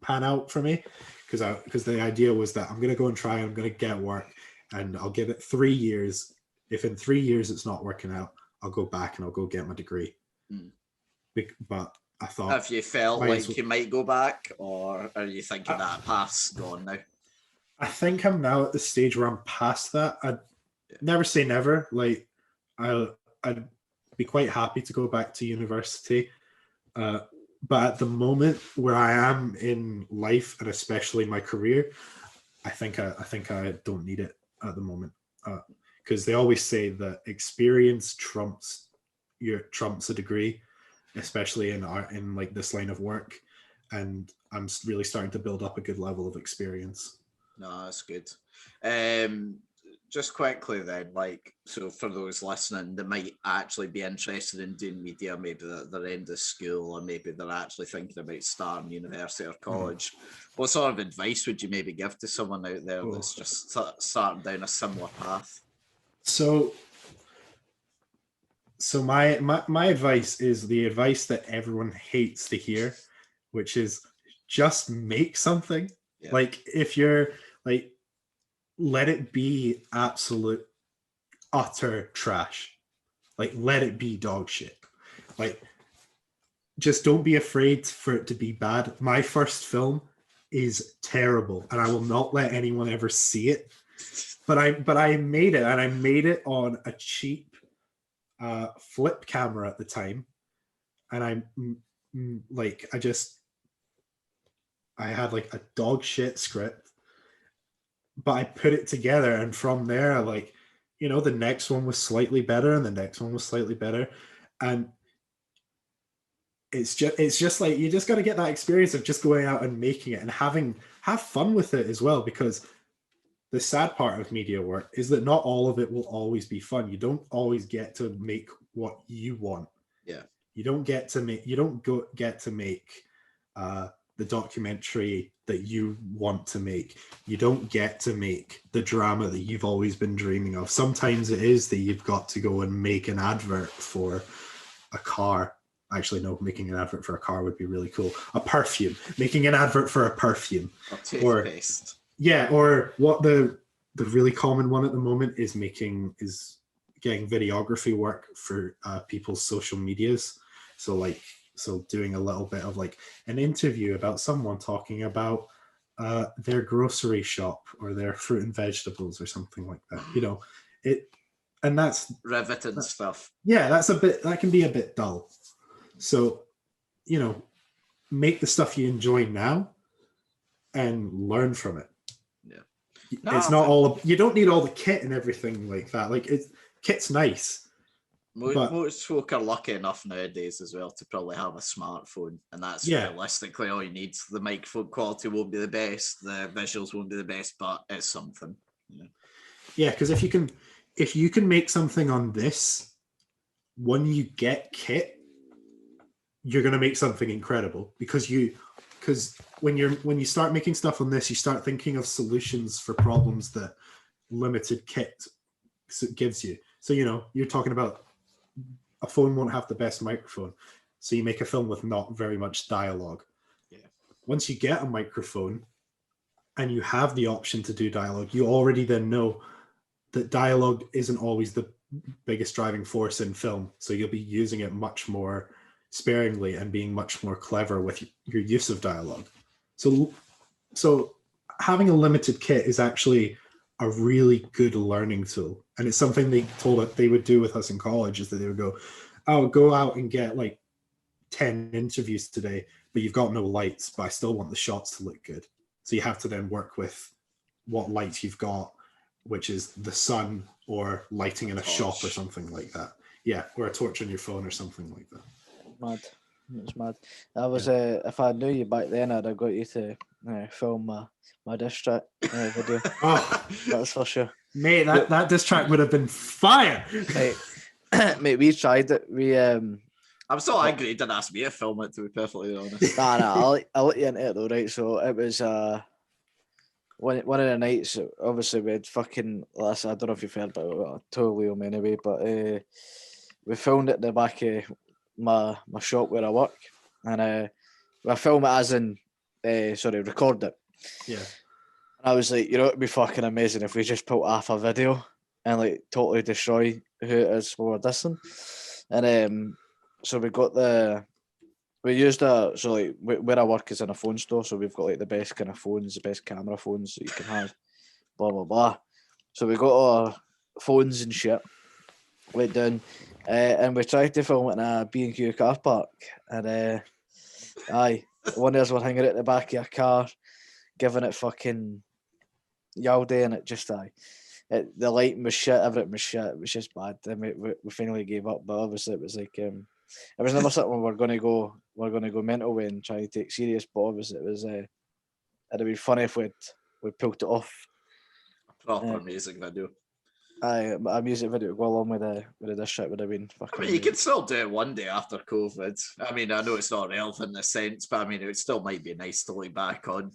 pan out for me, because the idea was that I'm going to go and try, I'm going to get work, and I'll give it 3 years. If in 3 years it's not working out, I'll go back and I'll go get my degree. But I thought, have you felt like you might go back, or are you thinking that path's gone now? I think I'm now at the stage where I'm past that. I'd never say never. Like, I'd be quite happy to go back to university. But at the moment where I am in life, and especially my career, I think I don't need it at the moment. Because they always say that experience trumps a degree, especially in like this line of work. And I'm really starting to build up a good level of experience. No, that's good. Just quickly then, so for those listening that might actually be interested in doing media, maybe they're end of school, or maybe they're actually thinking about starting university or college, what sort of advice would you maybe give to someone out there that's just starting down a similar path? So my advice is the advice that everyone hates to hear, which is just make something. Yeah. Like, if you're like, let it be absolute utter trash. Like, let it be dog shit. Like, just don't be afraid for it to be bad. My first film is terrible, and I will not let anyone ever see it. But I made it, and I made it on a cheap flip camera at the time, and I had like a dog shit script, but I put it together, and from there, the next one was slightly better, and the next one was slightly better, and it's just like, you just got to get that experience of just going out and making it and have fun with it as well, because the sad part of media work is that not all of it will always be fun. You don't always get to make what you want. Yeah. You don't get to make the documentary that you want to make. You don't get to make the drama that you've always been dreaming of. Sometimes it is that you've got to go and make an advert for a car. Actually, no, making an advert for a car would be really cool. A perfume. Making an advert for a perfume. Or toothpaste. Or what the really common one at the moment is getting videography work for people's social medias. So doing a little bit of like an interview about someone talking about their grocery shop or their fruit and vegetables or something like that. And that's riveting stuff. Yeah, that can be a bit dull. So, make the stuff you enjoy now and learn from it. No, it's not you don't need all the kit and everything like that. Like, kit's nice. Most folk are lucky enough nowadays as well to probably have a smartphone, and that's realistically all you need. The microphone quality won't be the best, the visuals won't be the best, but it's something. Yeah, because if you can make something on this, when you get kit, you're going to make something incredible, because when you start making stuff on this, you start thinking of solutions for problems that limited kit gives you. So, you're talking about a phone won't have the best microphone, so you make a film with not very much dialogue. Yeah. Once you get a microphone and you have the option to do dialogue, you already then know that dialogue isn't always the biggest driving force in film. So you'll be using it much more sparingly and being much more clever with your use of dialogue. So having a limited kit is actually a really good learning tool. And it's something they told us they would do with us in college, is that they would go out and get like 10 interviews today, but you've got no lights, but I still want the shots to look good. So you have to then work with what lights you've got, which is the sun or lighting in a shop or something like that. Yeah, or a torch on your phone or something like that. Mad. It's mad. I was if I knew you back then, I'd have got you to film my diss track video. Oh, That's for sure. mate, that diss track would have been fire. Mate, we tried it. I'm so angry he didn't ask me to film it, to be perfectly honest. Nah, I'll let you into it though, right? So it was one of the nights. Obviously, we had fucking. I don't know if you've heard about it. I totally am anyway, but we filmed it at the back of my shop where I work, and I film it as in record it. Yeah. And I was like, it'd be fucking amazing if we just put half a video and like totally destroy who it is we were dissing. And so we used where I work is in a phone store, so we've got like the best kind of phones, the best camera phones that you can have, blah blah blah. So we got our phones and shit, went down, and we tried to film it in a B&Q car park, and one of us were hanging at the back of a car, giving it fucking yaldy, and it just the lighting was shit, everything was shit, it was just bad. And we finally gave up, but obviously it was like it was never something we're gonna go mental with and try to take serious, but obviously it was it'd be funny if we pulled it off. Proper music video. A music video to go along with this shit would have been fucking. I mean, you could still do it one day after COVID. I mean, I know it's not relevant in a sense, but I mean, it still might be nice to look back on.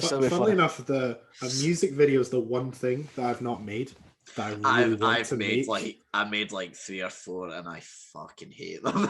Funnily enough, a music video is the one thing that I've not made that I really want to make. I made like 3 or 4, and I fucking hate them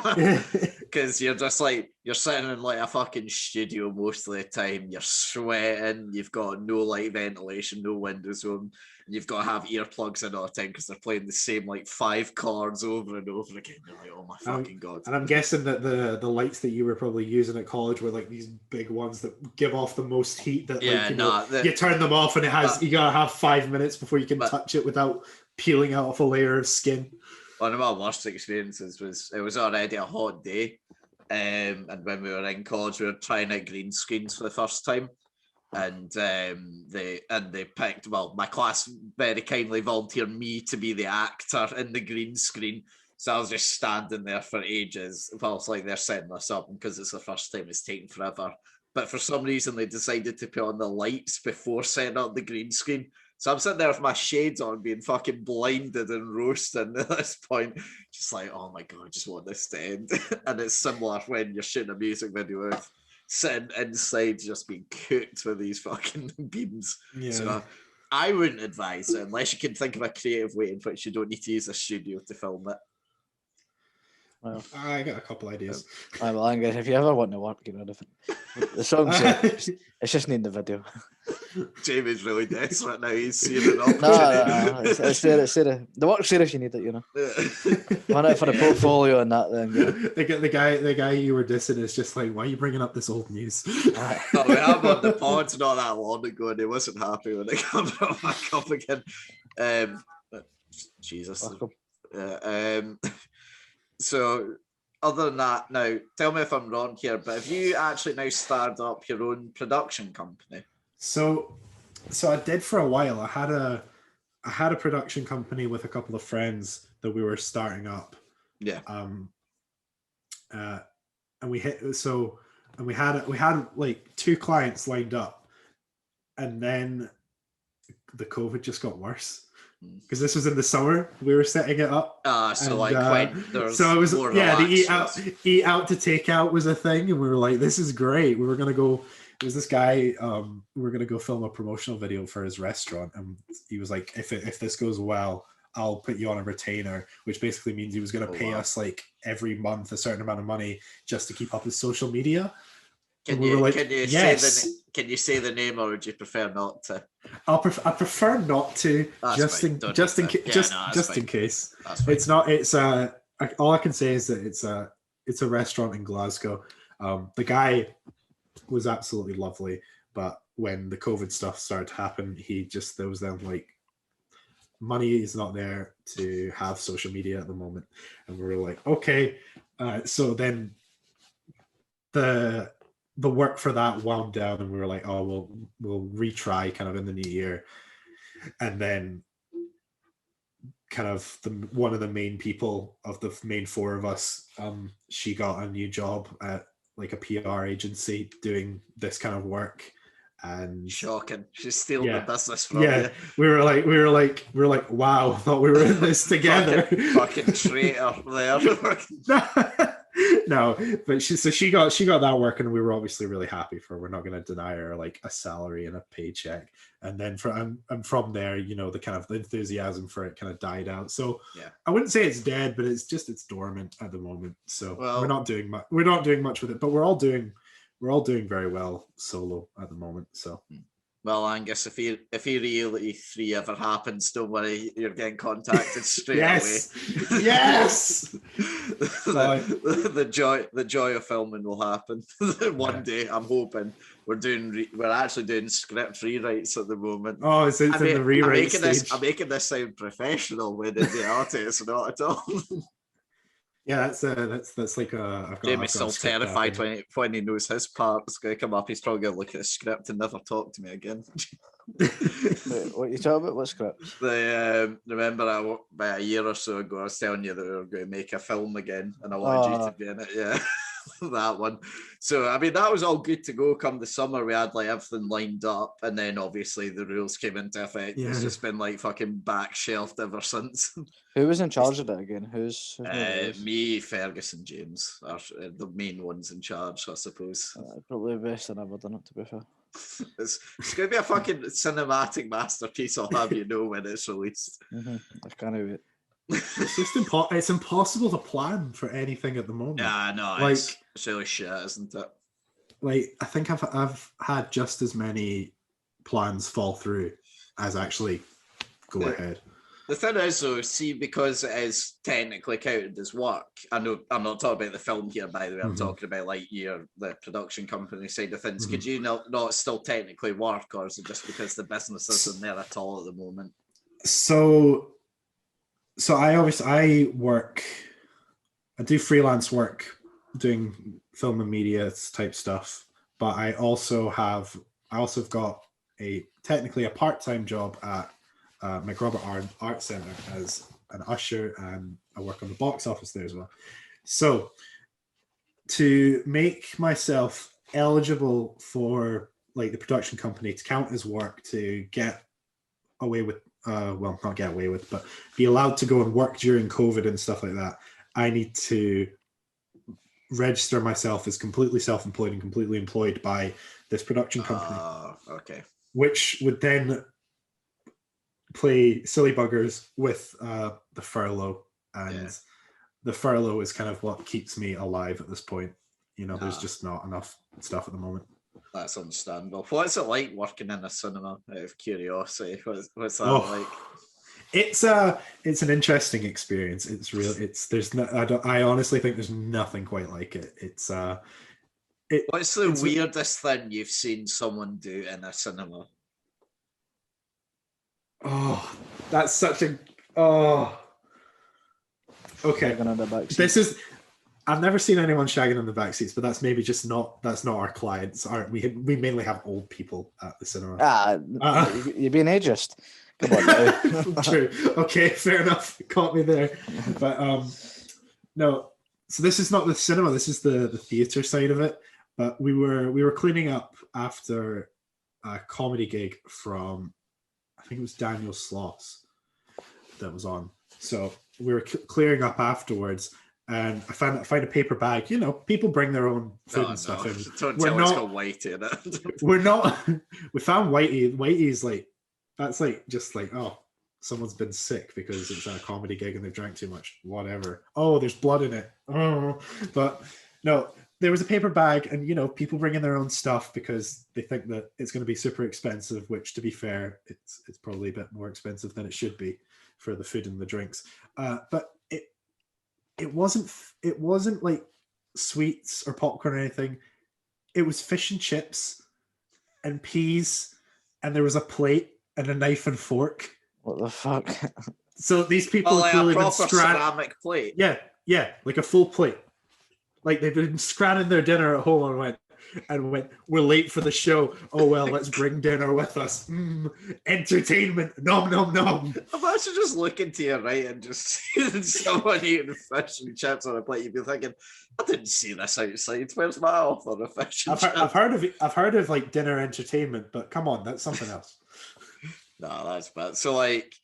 because you're just like you're sitting in like a fucking studio most of the time. You're sweating. You've got no light ventilation, no windows on. You've got to have earplugs in all the time because they're playing the same like 5 chords over and over again. You're like, oh my fucking god! And I'm guessing that the lights that you were probably using at college were like these big ones that give off the most heat. That you turn them off and you gotta have 5 minutes before you can touch it without peeling out a layer of skin. One of my worst experiences was it was already a hot day, and when we were in college, we were trying out green screens for the first time. And they picked, my class very kindly volunteered me to be the actor in the green screen. So I was just standing there for ages whilst like they're setting us up, because it's the first time, it's taken forever. But for some reason they decided to put on the lights before setting up the green screen. So I'm sitting there with my shades on, being fucking blinded and roasting at this point. Just like, oh my god, I just want this to end. And it's similar when you're shooting a music video with sitting inside just being cooked with these fucking beams. Yeah. So I wouldn't advise it unless you can think of a creative way in which you don't need to use a studio to film it. Well, I got a couple ideas. Well, Angus, if you ever want to work, get rid of it. The song's it's just need the video. Jamie's really desperate now. He's seeing it all. No, it's there. The work's there if you need it, Want it for the portfolio and that. Then the guy you were dissing is just like, why are you bringing up this old news? We have on the pods not that long ago, and he wasn't happy when it came back up again. Jesus. So, other than that, now tell me if I'm wrong here, but have you actually now started up your own production company? So I did for a while. I had a production company with a couple of friends that we were starting up. Yeah. And we had like 2 clients lined up, and then the COVID just got worse. Because this was in the summer, we were setting it up. So it was more the eat out to take out was a thing, and we were like, this is great. We were gonna go. There was this guy. We were gonna go film a promotional video for his restaurant, and he was like, if this goes well, I'll put you on a retainer, which basically means he was gonna pay us like every month a certain amount of money just to keep up his social media. Can you say the name, or would you prefer not to? I prefer not to. Just in case. It's not. It's all I can say is that it's a restaurant in Glasgow. The guy was absolutely lovely, but when the COVID stuff started to happen, there was then like, money is not there to have social media at the moment, and we were like, okay. So then the work for that wound down, and we were like, oh, we'll retry kind of in the new year. And then kind of one of the main people of the main four of us, she got a new job at like a PR agency doing this kind of work. And shocking, she's stealing the business from yeah, you. we were like, wow, I thought we were in this together. fucking traitor there. No, but she got that work, and we were obviously really happy for her. We're not going to deny her like a salary and a paycheck. And then from there, you know, the enthusiasm for it kind of died out. So yeah, I wouldn't say it's dead, but it's dormant at the moment. So well, we're not doing much. We're not doing much with it, but we're all doing very well solo at the moment. So. Well, Angus, if Reality 3 ever happens, don't worry, you're getting contacted straight yes! away. Yes. the joy of filming will happen one day. I'm hoping we're actually doing script rewrites at the moment. Oh, it's in the rewrite stage. I'm making this sound professional when in reality it's not at all. Yeah, that's like a. Jamie's still terrified when he knows his part is going to come up. He's probably going to look at the script and never talk to me again. Wait, what are you talking about? What script? Remember about a year or so ago, I was telling you that we were going to make a film again, and I wanted you to be in it. Yeah, that one. So I mean, that was all good to go. Come the summer, we had like everything lined up, and then obviously the rules came into effect. Yeah. It's just been like fucking back shelved ever since. Who was in charge of that again? Who's me, Ferguson, James are the main ones in charge, I suppose. Probably the best I've ever done it, to be fair. It's going to be a fucking cinematic masterpiece, I'll have you know, when it's released. Mm-hmm. I can't wait. It's just it's impossible to plan for anything at the moment. Yeah, no, like, it's really shit, isn't it? Like, I think I've had just as many plans fall through as actually go ahead. The thing is, though, see, because it is technically counted as work, I know I'm not talking about the film here, by the way, I'm talking about like the production company side of things. Could you not still technically work, or is it just because the business isn't there at all at the moment? So I do freelance work doing film and media type stuff, but I also have got technically a part-time job at McRobert Art Centre as an usher, and I work on the box office there as well. So to make myself eligible for like the production company to count as work, to get away with not get away with, but be allowed to go and work during COVID and stuff like that, I need to register myself as completely self-employed and completely employed by this production company. Okay. Which would then play silly buggers with the furlough, and the furlough is kind of what keeps me alive at this point. You know, there's just not enough stuff at the moment. That's understandable. What's it like working in a cinema, out of curiosity? What's that like? It's an interesting experience. It's real. I honestly think there's nothing quite like it. What's the weirdest thing you've seen someone do in a cinema? Oh, that's such a okay. I've never seen anyone shagging in the back seats, but that's maybe just that's not our clients. We mainly have old people at the cinema. You're being ageist. Come on now. True. Okay, fair enough. Caught me there. But no. So this is not the cinema. This is the theater side of it. But we were cleaning up after a comedy gig from, I think it was Daniel Sloss that was on. So we were clearing up afterwards, and I find a paper bag. You know, people bring their own food and stuff in. Don't tell us got Whyte in it. We're not. We found Whyte. Whyte's like, that's like just like, oh, someone's been sick because it's a comedy gig and they drank too much. Whatever. Oh, there's blood in it. Oh, but no. There was a paper bag, and you know, people bring in their own stuff because they think that it's going to be super expensive. Which, to be fair, it's probably a bit more expensive than it should be for the food and the drinks. But it wasn't like sweets or popcorn or anything. It was fish and chips and peas, and there was a plate and a knife and fork. What the fuck? So these people like a proper ceramic plate. Yeah, like a full plate. Like they've been scranning their dinner at home and went, and went, "We're late for the show. Oh well, let's bring dinner with us. Entertainment. Nom nom nom." Imagine just looking to your right and just seeing someone eating fish and chips on a plate. You'd be thinking, I didn't see this outside. Where's my offer of fish and chips? I've heard of like dinner entertainment, but come on, that's something else. No, that's bad. So like,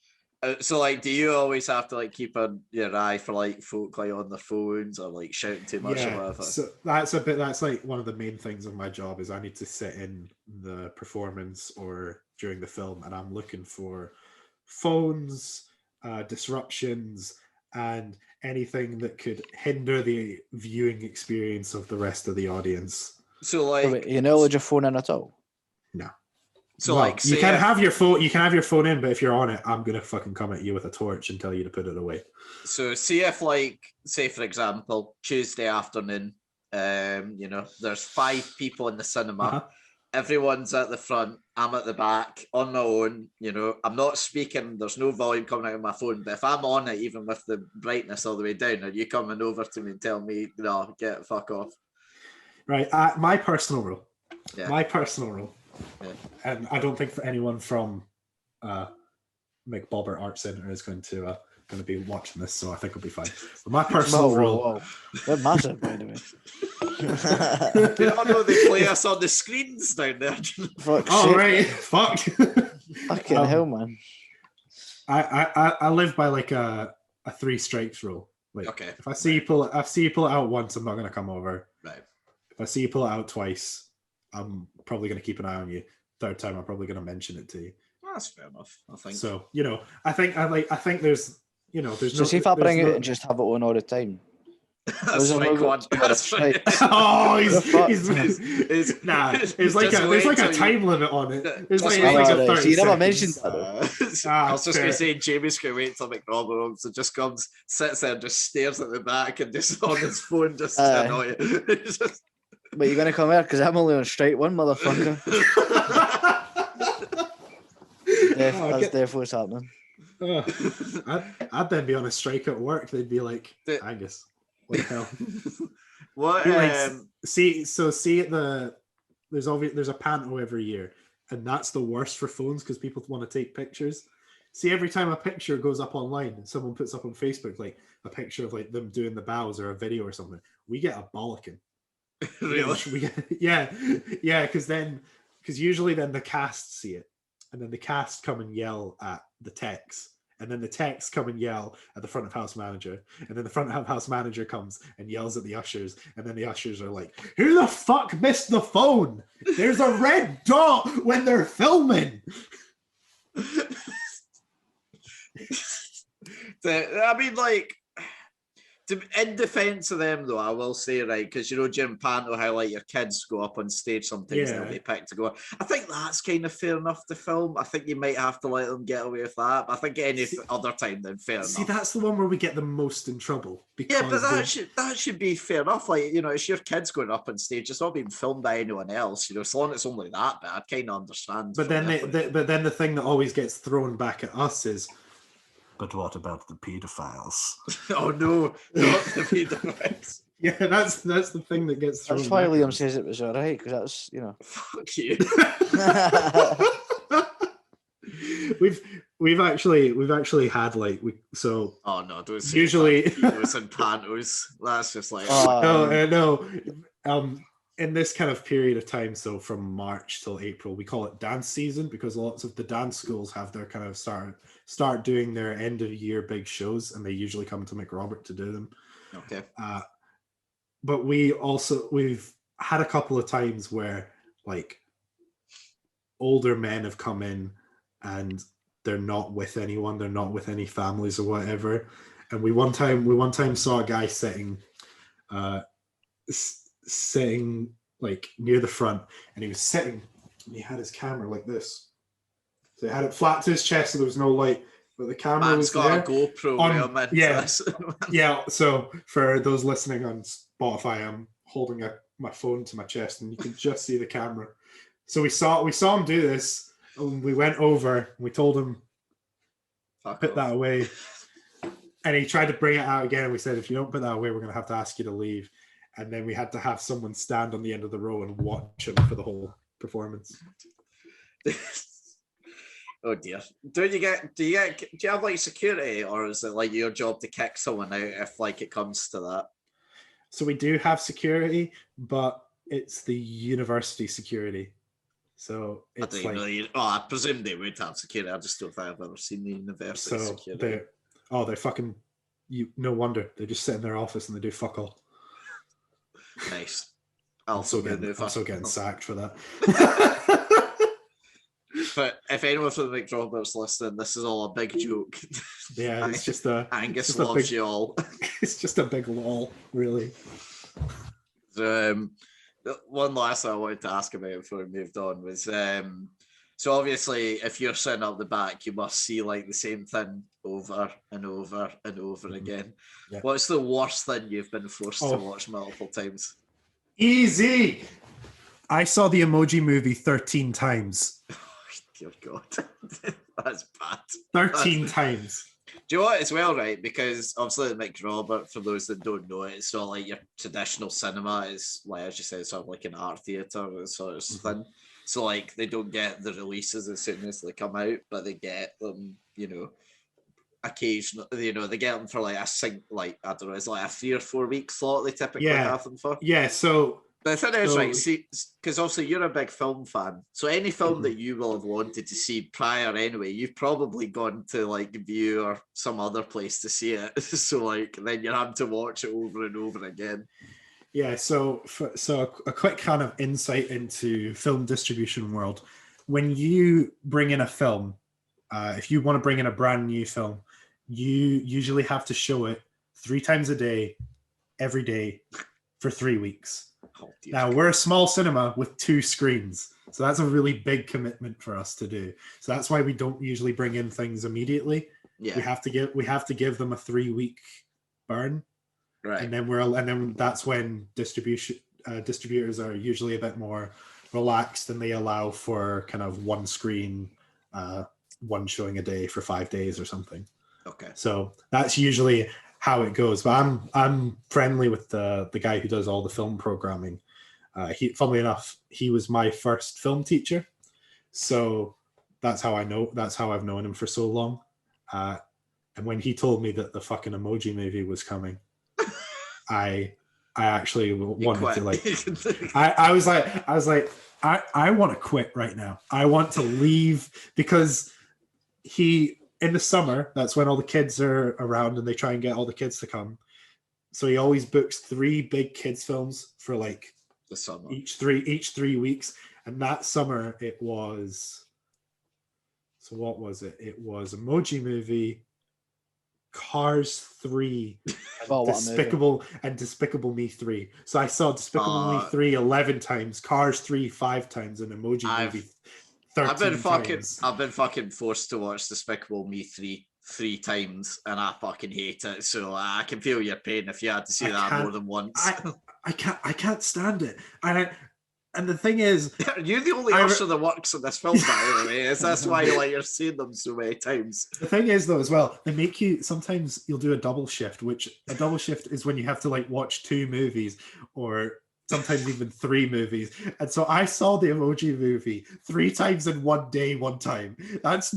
do you always have to like keep your eye for like folk like on their phones or like shouting too much or whatever? So that's like one of the main things of my job is I need to sit in the performance or during the film, and I'm looking for phones, disruptions, and anything that could hinder the viewing experience of the rest of the audience. So like, you knowledge of phone in at all? No. So well, like, you can have your phone. You can have your phone in, but if you're on it, I'm gonna fucking come at you with a torch and tell you to put it away. So see if like, say for example, Tuesday afternoon, there's 5 people in the cinema. Uh-huh. Everyone's at the front. I'm at the back on my own. I'm not speaking. There's no volume coming out of my phone. But if I'm on it, even with the brightness all the way down, are you coming over to me and tell me, no, get fuck off? Right. My personal rule. Yeah. My personal rule. Yeah. And I don't think for anyone from McBobber Art Centre is going to be watching this, so I think it'll be fine. But my personal rule. They're massive, by the way. They don't know they play us on the screens down there. Right. Fuck. Fucking hell, man. I live by like a 3 strikes rule. Like, okay. If I see you pull it out once, I'm not going to come over. Right. If I see you pull it out twice, I'm probably going to keep an eye on you. 3rd time, I'm probably going to mention it to you. That's fair enough, I think. So, I think there's, there's so see if I bring it and just have it on all the time. That's like one. That's right. Oh, he's there's like a time limit on it. There's like a 30 you never seconds. mentioned that. I was just going to say, Jamie's going to wait till McRobert, so just comes, sits there, and just stares at the back and just on his phone just to annoy you. But you're going to come here because I'm only on strike 1, motherfucker. That's definitely what's happening. I'd then be on a strike at work. They'd be like, Angus, what the hell? What? There's a panto every year, and that's the worst for phones because people want to take pictures. See, every time a picture goes up online and someone puts up on Facebook like a picture of like them doing the bows or a video or something, we get a bollocking. Really? Because usually then the cast see it, and then the cast come and yell at the techs, and then the techs come and yell at the front of house manager, and then the front of house manager comes and yells at the ushers, and then the ushers are like, "Who the fuck missed the phone? There's a red dot when they're filming." I mean, like, in defense of them, though, I will say, right, because during panto, how like your kids go up on stage sometimes, they'll be picked to go. I think that's kind of fair enough to film. I think you might have to let them get away with that. But I think any other time, then fair enough. See, that's the one where we get the most in trouble. Because yeah, but that should be fair enough. Like, it's your kids going up on stage. It's not being filmed by anyone else. So long as it's only that bad, kind of understand. But then, the thing that always gets thrown back at us is, but what about the pedophiles? Oh no, not the pedophiles. Yeah, that's the thing that gets thrown. That's why Liam says it was all right, because that's Fuck you. we've actually had like so. Oh no, don't say usually pedos and pantos. That's just like no. In this kind of period of time, so from March till April, we call it dance season because lots of the dance schools have their kind of start doing their end of year big shows, and they usually come to McRobert to do them. Okay. But we've had a couple of times where like older men have come in and they're not with anyone, they're not with any families or whatever. And we one time saw a guy sitting like near the front, and he was sitting and he had his camera like this, so he had it flat to his chest so there was no light, but the camera was got there a GoPro yeah. So for those listening on Spotify, I'm holding my phone to my chest and you can just see the camera. So we saw him do this, and we went over and we told him put that away, and he tried to bring it out again, and we said, if you don't put that away, we're going to have to ask you to leave. and then we had to have someone stand on the end of the row and watch him for the whole performance. Oh dear. Do you have like security, or is it like your job to kick someone out if like it comes to that? So we do have security, but it's the university security. So it's I presume they would have security. I just don't think I've ever seen the university security. They're fucking, no wonder. They just sit in their office and they do fuck all. Nice. I'm still getting sacked for that. But if anyone from the McRoberts listening, this is all a big joke. Yeah, it's just a Angus loves you all. It's just a big lol, really. So, one last thing I wanted to ask about before we moved on was, so obviously if you're sitting up the back, you must see like the same thing over and over and over again. Yeah. What's the worst thing you've been forced to watch multiple times? Easy. I saw the Emoji Movie 13 times. Dear God, that's bad. 13 times. Do you know what as well, right? Because obviously the McRobert, for those that don't know it, it's not like your traditional cinema. It's like, as you said, sort of like an art theatre sort of thing. So like they don't get the releases as soon as they come out, but they get them, occasionally, they get them for like I don't know, it's like a 3 or 4 week slot they typically have them for. Yeah, so the thing is, right, see, because obviously you're a big film fan, so any film that you will have wanted to see prior anyway, you've probably gone to like View or some other place to see it. So like then you're having to watch it over and over again. Yeah, so a quick kind of insight into film distribution world. When you bring in a film, if you want to bring in a brand new film, you usually have to show it 3 times a day, every day, for 3 weeks. Now, we're a small cinema with 2 screens, so that's a really big commitment for us to do. So that's why we don't usually bring in things immediately. Yeah. We have to give them a 3-week burn, right? And then that's when distributors are usually a bit more relaxed, and they allow for kind of 1 screen, 1 showing a day for 5 days or something. Okay. So that's usually how it goes. But I'm friendly with the guy who does all the film programming. Funnily enough, he was my first film teacher, so that's how I've known him for so long. And when he told me that the fucking Emoji Movie was coming, I actually wanted to like. I was like, I want to quit right now. I want to leave, because in the summer, that's when all the kids are around and they try and get all the kids to come. So he always books 3 big kids films for like the summer, each 3 weeks. And that summer it was, so what was it? It was Emoji Movie, Cars 3, and Despicable Me 3. So I saw Despicable Me 3 11 times, Cars 3 5 times, and Emoji Movie 13 times. I've been fucking forced to watch Despicable Me 3 times, and I fucking hate it. So I can feel your pain if you had to see that more than once. I can't stand it. And the thing is, you're the only Usher that works in this film, by the way. That's why you're seeing them so many times. The thing is, though, as well, they make you, sometimes you'll do a double shift, which a double shift is when you have to like watch 2 movies or sometimes even 3 movies. And so I saw the Emoji Movie 3 times in one day, one time. That's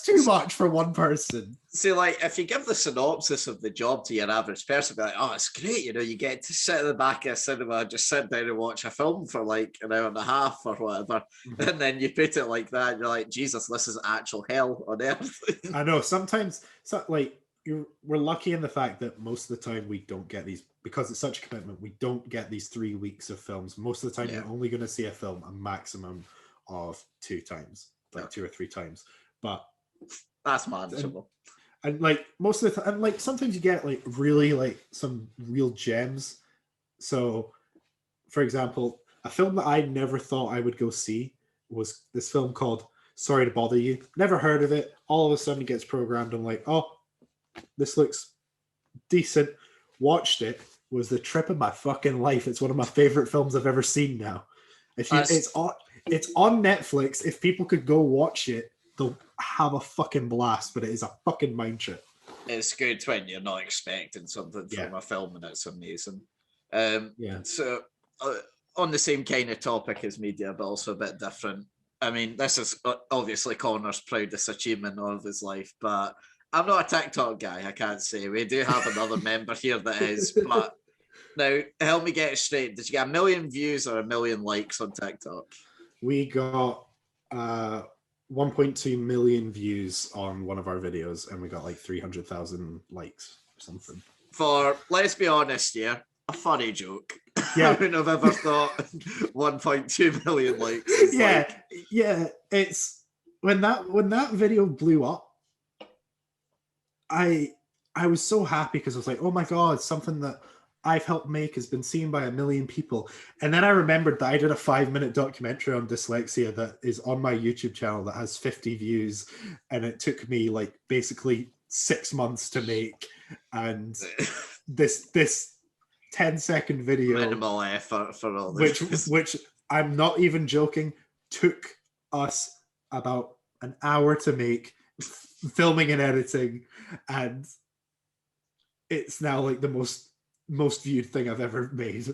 too much for one person. See, like, if you give the synopsis of the job to your average person, be like, oh, it's great, you get to sit at the back of a cinema, just sit down and watch a film for like an hour and a half or whatever. Mm-hmm. And then you put it like that, and you're like, Jesus, this is actual hell on earth. I know, sometimes, we're lucky in the fact that most of the time we don't get these, because it's such a commitment, we don't get these 3 weeks of films. Most of the time, You're only going to see a film a maximum of 2 times, like 2 or 3 times. But that's manageable. And like most of the time, and like sometimes you get like really like some real gems. So, for example, a film that I never thought I would go see was this film called Sorry to Bother You. Never heard of it. All of a sudden it gets programmed. I'm like, oh, this looks decent. Watched it. Was the trip of my fucking life. It's one of my favorite films I've ever seen now. It's on Netflix. If people could go watch it, they'll have a fucking blast, but it is a fucking mind trip. It's good when you're not expecting something from a film, and it's amazing. So on the same kind of topic as media, but also a bit different. I mean, this is obviously Connor's proudest achievement of his life, but I'm not a TikTok guy, I can't say. We do have another member here that is, but now help me get it straight. Did you get 1 million views or 1 million likes on TikTok? We got 1.2 million views on one of our videos, and we got like 300,000 likes or something. For, let's be honest here, a funny joke. Yeah. I wouldn't have ever thought 1.2 million likes. Yeah. It's when that video blew up, I was so happy because I was like, oh my God, something that I've helped make has been seen by 1 million people. And then I remembered that I did a 5-minute documentary on dyslexia that is on my YouTube channel that has 50 views. And it took me like basically 6 months to make. And this 10-second video, minimal effort for all this, which I'm not even joking, took us about an hour to make, filming and editing, and it's now like the most viewed thing I've ever made.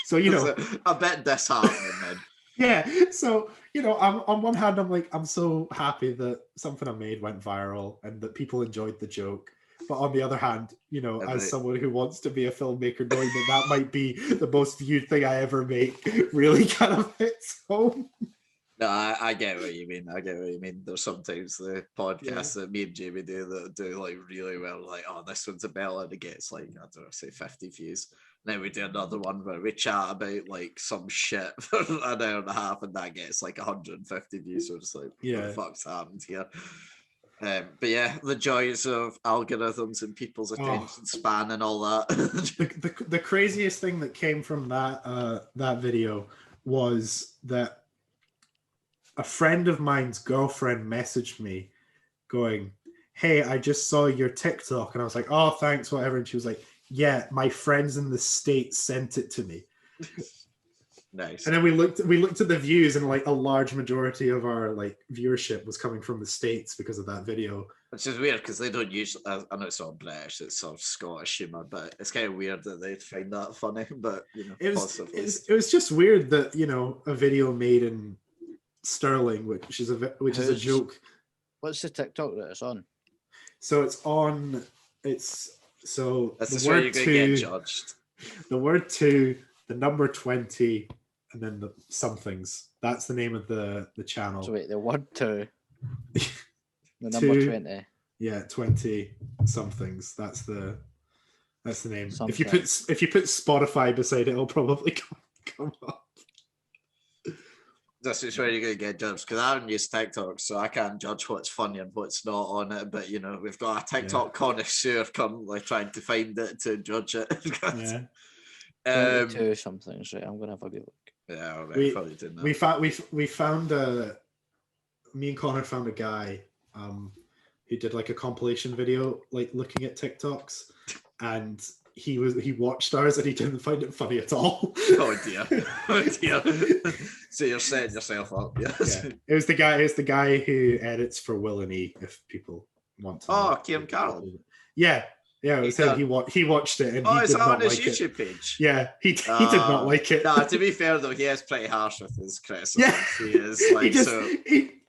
So a bit disheartening then. Yeah, so I'm on one hand, I'm so happy that something I made went viral and that people enjoyed the joke. But on the other hand, as someone who wants to be a filmmaker, knowing that might be the most viewed thing I ever make really kind of hits home. No, I get what you mean. There's sometimes the podcasts that me and Jamie do that do like really well, like, oh, this one's a bell, and it gets like, I don't know, say 50 views. And then we do another one where we chat about like some shit for an hour and a half, and that gets like 150 views. So it's like, what the fuck's happened here? But yeah, the joys of algorithms and people's attention span and all that. the craziest thing that came from that video was that a friend of mine's girlfriend messaged me going, hey, I just saw your TikTok. And I was like, oh, thanks, whatever. And she was like, yeah, my friends in the States sent it to me. Nice. And then we looked at the views, and like a large majority of our like viewership was coming from the States because of that video. Which is weird because they don't usually, I know it's all British, it's sort of Scottish humour, but it's kind of weird that they'd find that funny. But it was just weird that a video made in sterling, which is a joke. What's the TikTok that it's on? So it's on. This is where you're going to get judged. The word 2, the number 20, and then the somethings. That's the name of the channel. So wait, the word 2, the number 20. Yeah, 20 somethings. That's the name. Something. If you put Spotify beside it, it'll probably come up. This is where you're going to get judged, because I don't use TikTok, so I can't judge what's funny and what's not on it. But we've got a TikTok connoisseur currently trying to find it to judge it. Yeah. 22 somethings, right? I'm gonna have a good look. Yeah, right, probably didn't know. We found me and Connor found a guy who did like a compilation video, like looking at TikToks, and he watched ours and he didn't find it funny at all. Oh dear. So you're setting yourself up. Yes. Yeah. It was the guy who edits for Will and E, if people want to. Oh, Kim Carroll. Yeah, it was him. He watched it and he did not like it. Is that on his YouTube page? Yeah, he did not like it. No, to be fair though, he is pretty harsh with his criticism. Yeah, he is like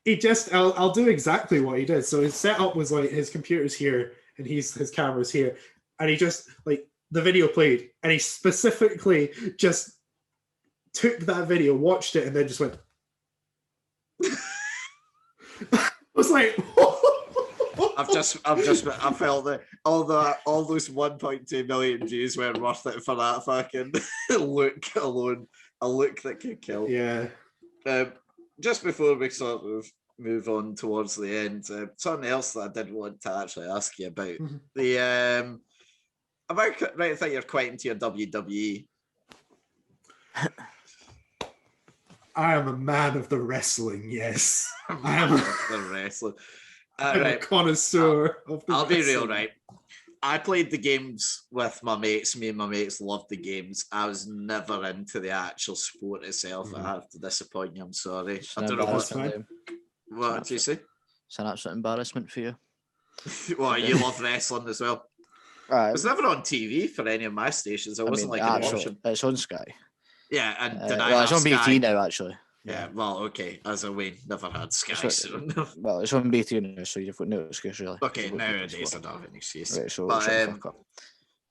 he just I'll do exactly what he did. So his setup was like his computer's here and his camera's here, and he just like the video played and he specifically just took that video, watched it, and then just went. I was like. I felt that all those 1.2 million views weren't worth it for that fucking look alone. A look that could kill. Yeah. Just before we sort of move on towards the end, something else that I did want to actually ask you about. The right, I think you're quite into your WWE. I am a man of the wrestling, yes. I am the wrestling. I'm a connoisseur of the I'll wrestling. be real, right? I played the games with my mates. Me and my mates loved the games. I was never into the actual sport itself. I have to disappoint you. I'm sorry. I don't know what do you say? It's an absolute embarrassment for you. Well, you love wrestling as well. It was never on TV for any of my stations. It wasn't like an option. It's on Sky. Yeah, and did I well, have it's on Sky? BT now, actually. Yeah, well, okay. As a way, never had Sky, so well, it's on BT now, so you've got no excuse, really. Okay, nowadays I don't have an excuse. Right, so, but, shut the fuck up.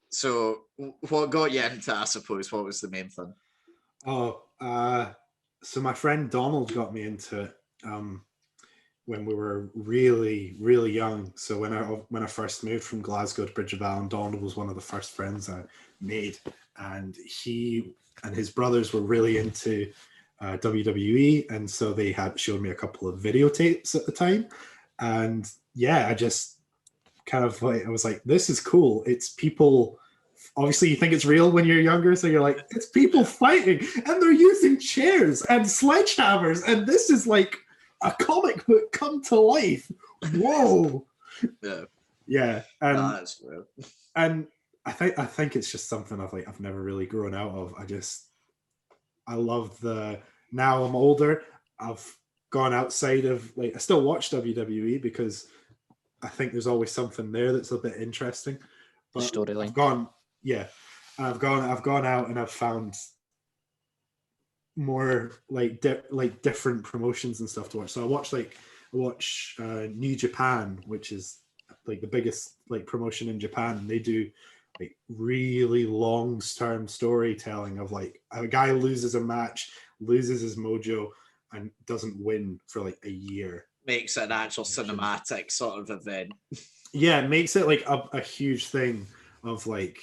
So, what got you into it, I suppose? What was the main thing? So my friend Donald got me into it when we were really, really young. So when I first moved from Glasgow to Bridge of Allan, Donald was one of the first friends I made, and he and his brothers were really into WWE, and so they had showed me a couple of videotapes at the time, and yeah, I just kind of like, I was like, this is cool. It's people. Obviously, you think it's real when you're younger, so you're like, it's people fighting, and they're using chairs and sledgehammers, and this is like a comic book come to life. Whoa! yeah, and I think it's just something I've never really grown out of. I love now I'm older. I've gone outside of I still watch WWE because I think there's always something there that's a bit interesting. But storyline. I've gone out and I've found more different promotions and stuff to watch. So I watch New Japan, which is like the biggest promotion in Japan, and they do really long-term storytelling of a guy loses a match, loses his mojo, and doesn't win for a year. Makes it an actual cinematic sort of event. Yeah, it makes it a huge thing of where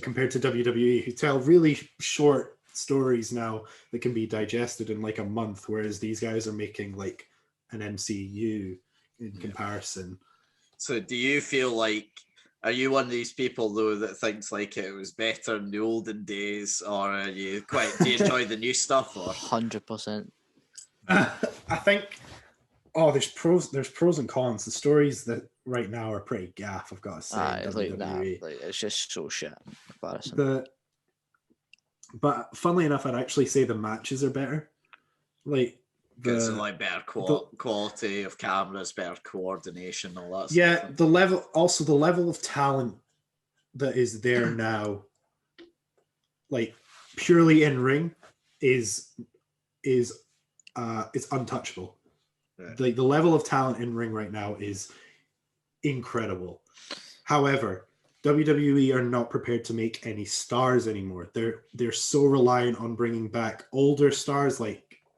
compared to WWE, who tell really short stories now that can be digested in a month, whereas these guys are making an MCU in comparison. So do you feel are you one of these people though that thinks it was better in the olden days, or are you do you enjoy the new stuff? Or 100%. I think there's pros and cons. The stories that right now are pretty gaff, I've got to say. It's just so shit. But funnily enough, I'd actually say the matches are better. Because better quality of cameras, better coordination, all that. Yeah, the level of talent that is there now, purely in ring, is it's untouchable. Yeah. The level of talent in ring right now is incredible. However, WWE are not prepared to make any stars anymore. They're so reliant on bringing back older stars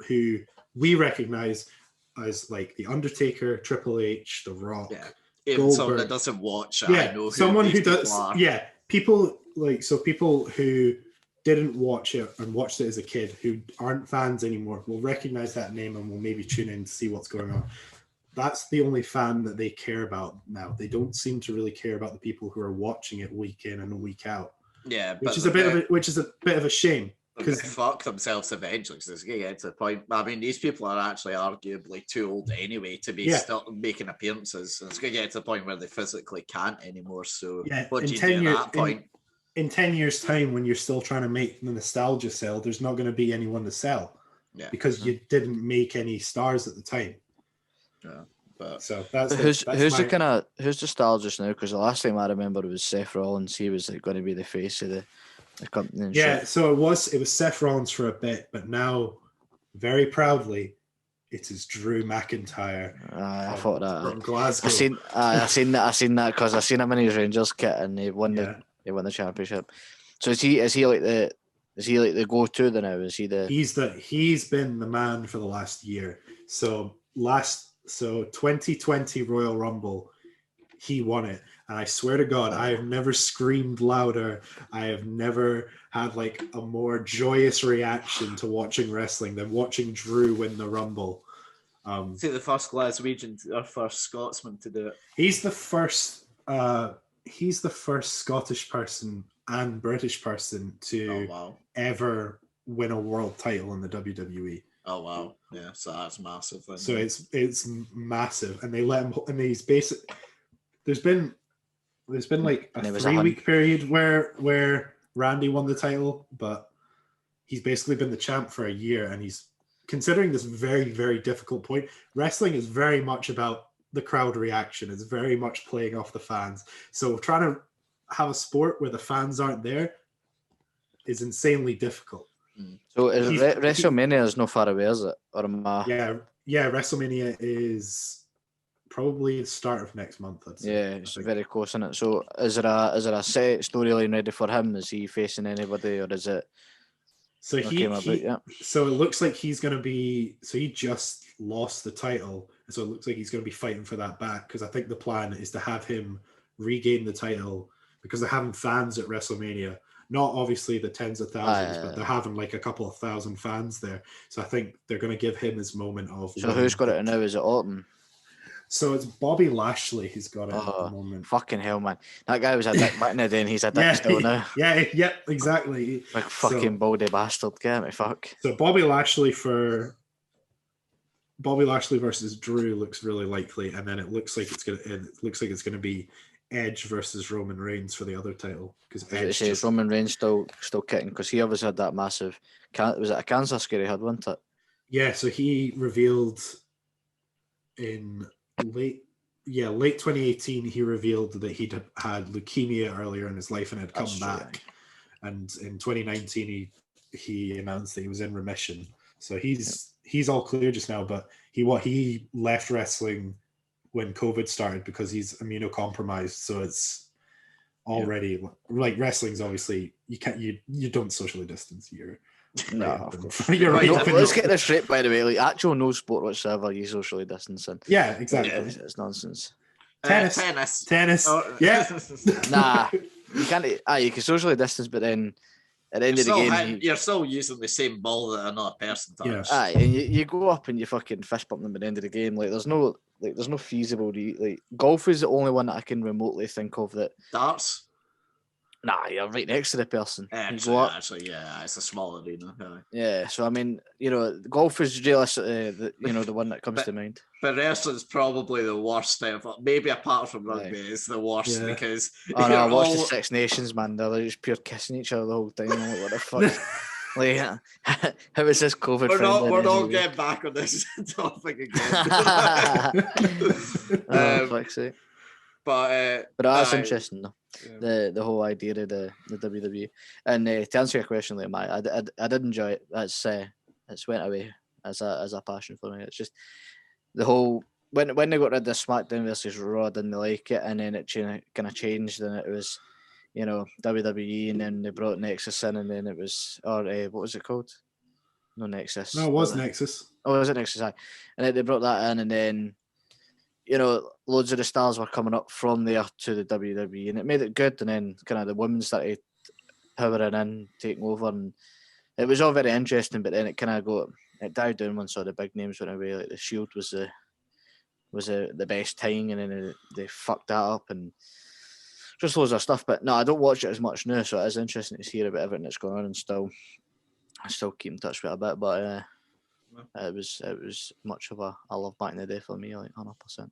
who we recognize as The Undertaker, Triple H, The Rock. Yeah. Even someone that doesn't watch it, I know who someone who does. Are. Yeah, people people who didn't watch it and watched it as a kid, who aren't fans anymore, will recognize that name and will maybe tune in to see what's going on. That's the only fan that they care about now. They don't seem to really care about the people who are watching it week in and week out. Yeah, which is a bit of a shame. Because fuck themselves eventually, because it's going to get to the point. I mean, these people are actually arguably too old anyway to be still making appearances. And it's going to get to the point where they physically can't anymore. So what do you do at that point? In 10 years' time, when you're still trying to make the nostalgia sell, there's not going to be anyone to sell. Yeah. Because you didn't make any stars at the time. Yeah. But so that's who's nostalgia now? Because the last time I remember was Seth Rollins. He was going to be the face of the company. And shit. So it was Seth Rollins for a bit, but now, very proudly, it is Drew McIntyre. I thought that from Glasgow. I seen that because I seen him in his Rangers kit and he won the championship. So is he like the go-to now? Is he the? He's been the man for the last year. So 2020 Royal Rumble, he won it. And I swear to God, I have never screamed louder. I have never had a more joyous reaction to watching wrestling than watching Drew win the Rumble. See, the first Glaswegian or first Scotsman to do it. He's the first Scottish person and British person to ever win a world title in the WWE. Oh wow! Yeah, so that's massive. So it's massive, and they let him. And he's basically there's been a 3-week period where Randy won the title, but he's basically been the champ for a year, and he's considering this very, very difficult point. Wrestling is very much about the crowd reaction. It's very much playing off the fans. So trying to have a sport where the fans aren't there is insanely difficult. So WrestleMania is no far away, is it? Or am I... Yeah, WrestleMania is probably the start of next month, I'd say. Yeah, it's very close, isn't it? So is there a set storyline ready for him? Is he facing anybody, or is it... So so it looks like he's going to be... So he just lost the title, so it looks like he's going to be fighting for that back, because I think the plan is to have him regain the title, because they're having fans at WrestleMania. Not obviously the tens of thousands, but they're having like a couple of thousand fans there. So I think they're going to give him his moment of... So who's got it now? Is it Orton? So it's Bobby Lashley who's got it at the moment. Fucking hell, man. That guy was a dick back in the day, and he's a dick still now. Yeah, exactly. Like fucking baldy bastard. Get me, fuck. So Bobby Lashley versus Drew looks really likely, and then it looks like it's gonna be Edge versus Roman Reigns for the other title, because Roman Reigns still kicking, because he obviously had that massive... Was it a cancer scare he had, wasn't it? Yeah, so he revealed in late 2018, he revealed that he'd had leukemia earlier in his life and had come back. And in 2019, he announced that he was in remission. So he's all clear just now, but he left wrestling when COVID started because he's immunocompromised. So it's already like wrestling's obviously you don't socially distance. You're right. Let's get this straight, by the way. Like actual no sport whatsoever, you socially distancing. Yeah, exactly. It's nonsense. Tennis. Oh. Yeah. Nah, you can't. You can socially distance, but then at the end of the game, you're still using the same ball that another person does. Yeah. And you go up and you fucking fist bump them at the end of the game. Like there's no feasible. Like golf is the only one that I can remotely think of that. Darts. Nah, you're right next to the person. Actually, it's a small arena. Yeah, so I mean, golf is realistically the one that comes to mind. But wrestling's probably the worst ever. Maybe apart from rugby, it's the worst because. Oh no, I watched the Six Nations, man. They're just pure kissing each other the whole time. I'm like, what the fuck? Like, how is this COVID? We're not getting back on this topic again. Fuck's sake. But that's interesting though. Yeah. The whole idea of the WWE. And to answer your question, like, I did enjoy it. It's went away as a passion for me. It's just the whole when they got rid of SmackDown versus Raw, didn't like it, and then it kind of changed, and it was WWE, and then they brought Nexus in, and then it was what was it called? No, Nexus. No, it was Nexus. Oh, was it Nexus? And then they brought that in, and then loads of the stars were coming up from there to the WWE, and it made it good. And then kind of the women started powering in, taking over, and it was all very interesting. But then it kind of died down once all the big names went away. Like the Shield was the best thing, and then they fucked that up, and just loads of stuff. But no, I don't watch it as much now, so it is interesting to hear about everything that's going on, and I still keep in touch with it a bit. But it was much of a love back in the day for me, like 100%.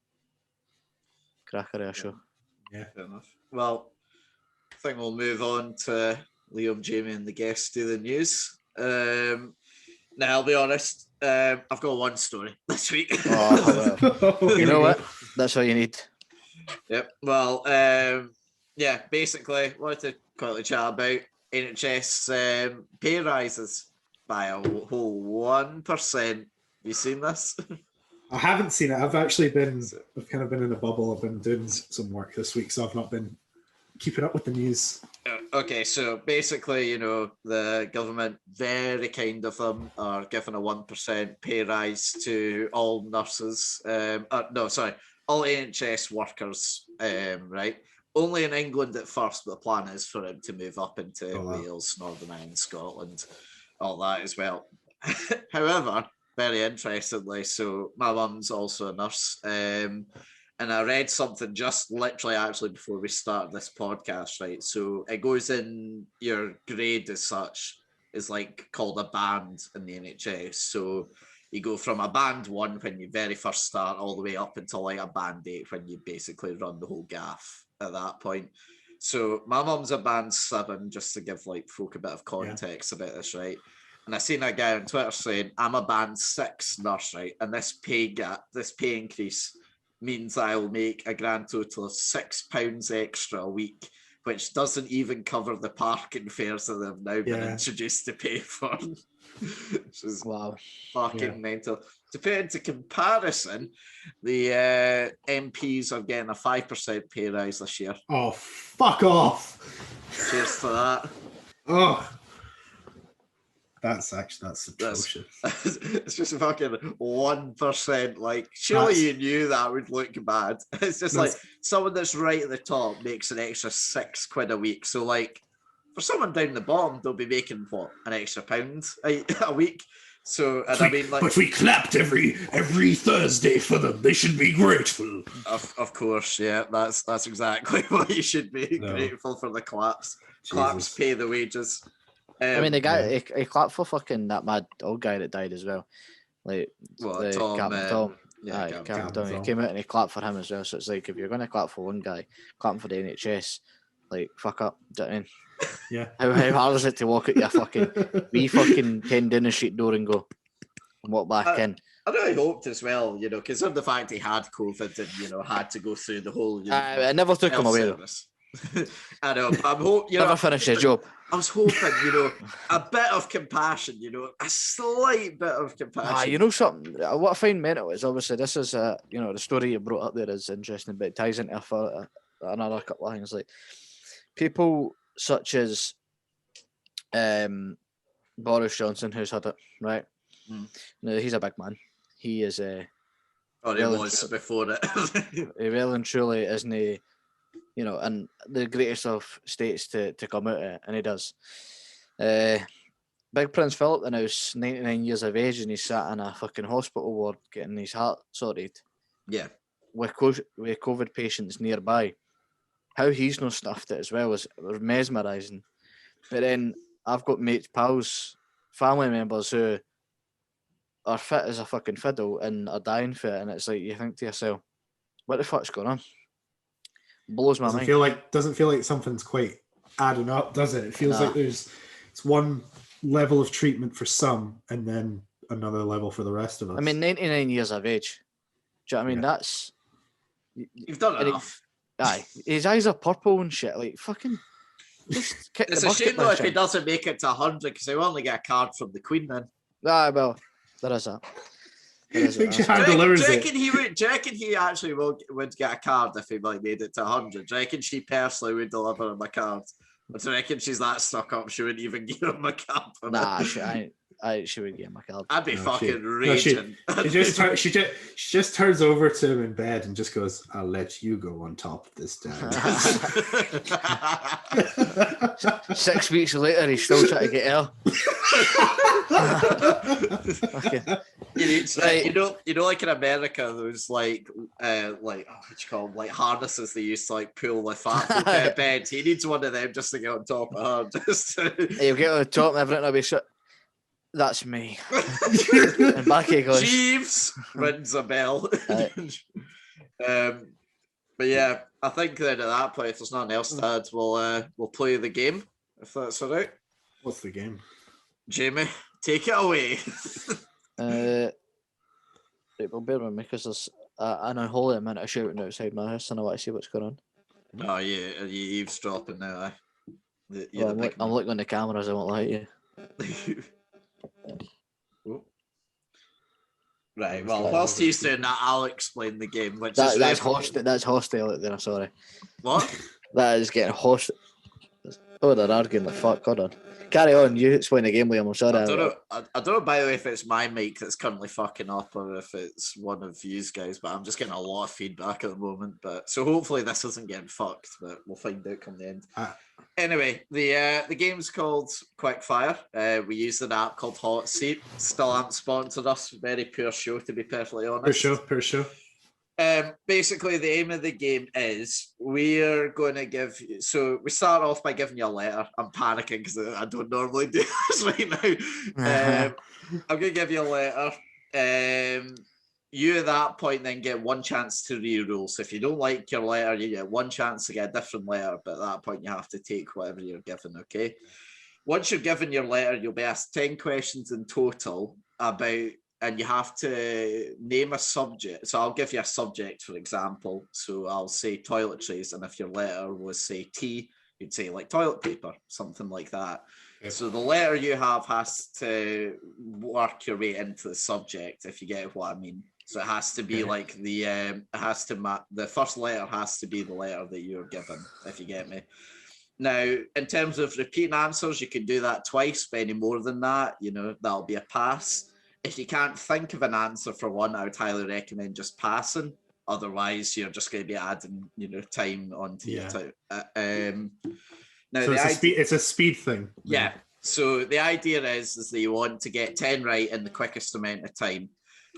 Cracker of a show. Yeah, fair enough. Well, I think we'll move on to Liam, Jamie, and the guests do the news. Now, I'll be honest, I've got one story this week. You know what? That's all you need. Yep. Well, basically, wanted to quickly chat about NHS pay rises by a whole 1%. Have you seen this? I haven't seen it. I've kind of been in a bubble. I've been doing some work this week, so I've not been keeping up with the news. Okay, so basically, the government, very kind of them, are giving a 1% pay rise to all nurses. All NHS workers, right? Only in England at first, but the plan is for him to move up into Wales, Northern Ireland, Scotland, all that as well. However, very interestingly, so my mum's also a nurse, and I read something just literally actually before we started this podcast, right? So it goes in your grade as such, is like called a band in the NHS. So you go from a band 1 when you very first start all the way up until like a band 8 when you basically run the whole gaff at that point. So my mum's a band 7, just to give like folk a bit of context about this, right? And I seen a guy on Twitter saying, I'm a band 6 nurse, right? And this pay increase means I'll make a grand total of £6 extra a week, which doesn't even cover the parking fares that have now been introduced to pay for. Which is fucking mental. To put into comparison, the MPs are getting a 5% pay rise this year. Oh, fuck off! Cheers to that. Oh, that's atrocious. It's just fucking 1%. Like, surely you knew that would look bad. It's just like someone that's right at the top makes an extra £6 a week. So, like, for someone down the bottom, they'll be making what, an extra £1 a week. So, and I mean, like, but we clapped every Thursday for them. They should be grateful. Of course, yeah, that's exactly what you should be grateful for. The claps. Jesus. Claps pay the wages. I mean, the guy he clapped for fucking that mad old guy that died as well. Like what, Captain Tom. Yeah, Captain Tom. He came out and he clapped for him as well. So it's like, if you're going to clap for one guy, clapping for the NHS, like, fuck up. Do you know what I mean? Yeah. How hard is it to walk out your fucking wee fucking 10 Downing Street door and go and walk back in? I really hoped as well, you know, because of the fact he had COVID and, you know, had to go through the whole. You know, I never took him away though. I know. I'm hoping, you know, never finished his job. I was hoping, you know, a bit of compassion, you know, a slight bit of compassion. You know something? What I find mental is, obviously, this is, you know, the story you brought up there is interesting, but it ties into another couple of things. Like, people such as Boris Johnson, who's had it, right? Now, he's a big man. He is he was before it. He well and truly isn't he, you know, and the greatest of states to come out of it, and he does. Big Prince Philip, and now's 99 years of age, and he's sat in a fucking hospital ward getting his heart sorted. Yeah. With COVID patients nearby. How he's not stuffed it as well was mesmerising. But then I've got mates, pals, family members who are fit as a fucking fiddle and are dying for it, and it's like, you think to yourself, what the fuck's going on? Blows my mind. Doesn't feel like something's quite adding up, does it? It feels like it's one level of treatment for some and then another level for the rest of us. I mean, 99 years of age. Do you know what I mean? That's... You've done enough. Aye. His eyes are purple and shit. Like, fucking... Just kick it's the a shame, though, if he shit. doesn't make it to 100, because he'll only get a card from the Queen then. Aye, well, there is that. Do you reckon he actually would get a card if he like made it to 100? Do you reckon she personally would deliver him a card? But do you reckon she's that stuck up she wouldn't even give him a card? Nah, she would give him a card. I'd be raging. She just turns over to him in bed and just goes, "I'll let you go on top this time." 6 weeks later, he's still trying to get her. You know, like in America, those like what you call them, like harnesses they used to like pull the fat folk out of bed. He needs one of them just to get on top of her. He'll get on the top and everything will be shut. That's me. And back he goes. Jeeves rings a bell. But yeah, I think then at that point, if there's nothing else to add, we'll play the game, if that's all right. What's the game? Jamie, take it away. Right, well, bear with me, because there's an unholy amount of shouting outside my house, and I want to see what's going on. Oh, yeah, are you eavesdropping now, I'm looking on the cameras, I won't lie to you. Right, well, whilst he's doing that, I'll explain the game. That's hostile out there, I'm sorry. What? That is getting hostile. Oh, they're arguing the fuck, hold on. Carry on, you explain the game, Liam, I'm sorry. I don't know, by the way, if it's my mic that's currently fucking up or if it's one of you guys, but I'm just getting a lot of feedback at the moment. But so hopefully this isn't getting fucked, but we'll find out come the end. Anyway, the game's called Quickfire. We use an app called Hot Seat. Still haven't sponsored us. Very poor show, to be perfectly honest. Per show. Basically, the aim of the game is we're going to give you... So we start off by giving you a letter. I'm panicking because I don't normally do this right now. I'm going to give you a letter. You at that point then get one chance to re-roll. So if you don't like your letter, you get one chance to get a different letter, but at that point you have to take whatever you're given, okay? Once you're given your letter, you'll be asked 10 questions in total about and you have to name a subject. So I'll give you a subject, for example. So I'll say toiletries, and if your letter was, say, T, you'd say like toilet paper, something like that. Yep. So the letter you have has to work your way into the subject, if you get what I mean. So it has to be like the first letter has to be the letter that you're given, if you get me. Now, in terms of repeating answers, you can do that twice, but any more than that, that'll be a pass. If you can't think of an answer for one, I would highly recommend just passing. Otherwise, you're just going to be adding, time onto your time. Now, so it's a speed thing. Yeah. So the idea is that you want to get 10 right in the quickest amount of time.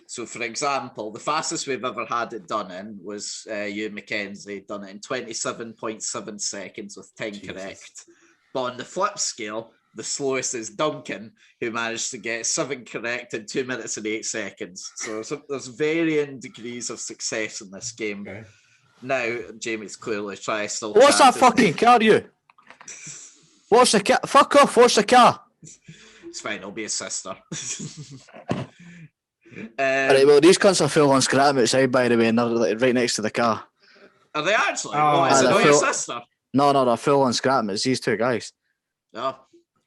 So, for example, the fastest we've ever had it done in was you, Mackenzie, done it in 27.7 seconds with 10 correct. But on the flip scale, the slowest is Duncan, who managed to get 7 correct in 2 minutes and 8 seconds. So there's varying degrees of success in this game. Okay. Now, Jamie's clearly trying to still. What's that fucking car, you? What's the car? Fuck off, what's the car? It's fine, it'll be his sister. Right, well, these cunts are full on scrap outside, by the way, and they're like, right next to the car. Are they actually? Oh, is it not your sister? No, they're full on scrap. It's these two guys. Oh.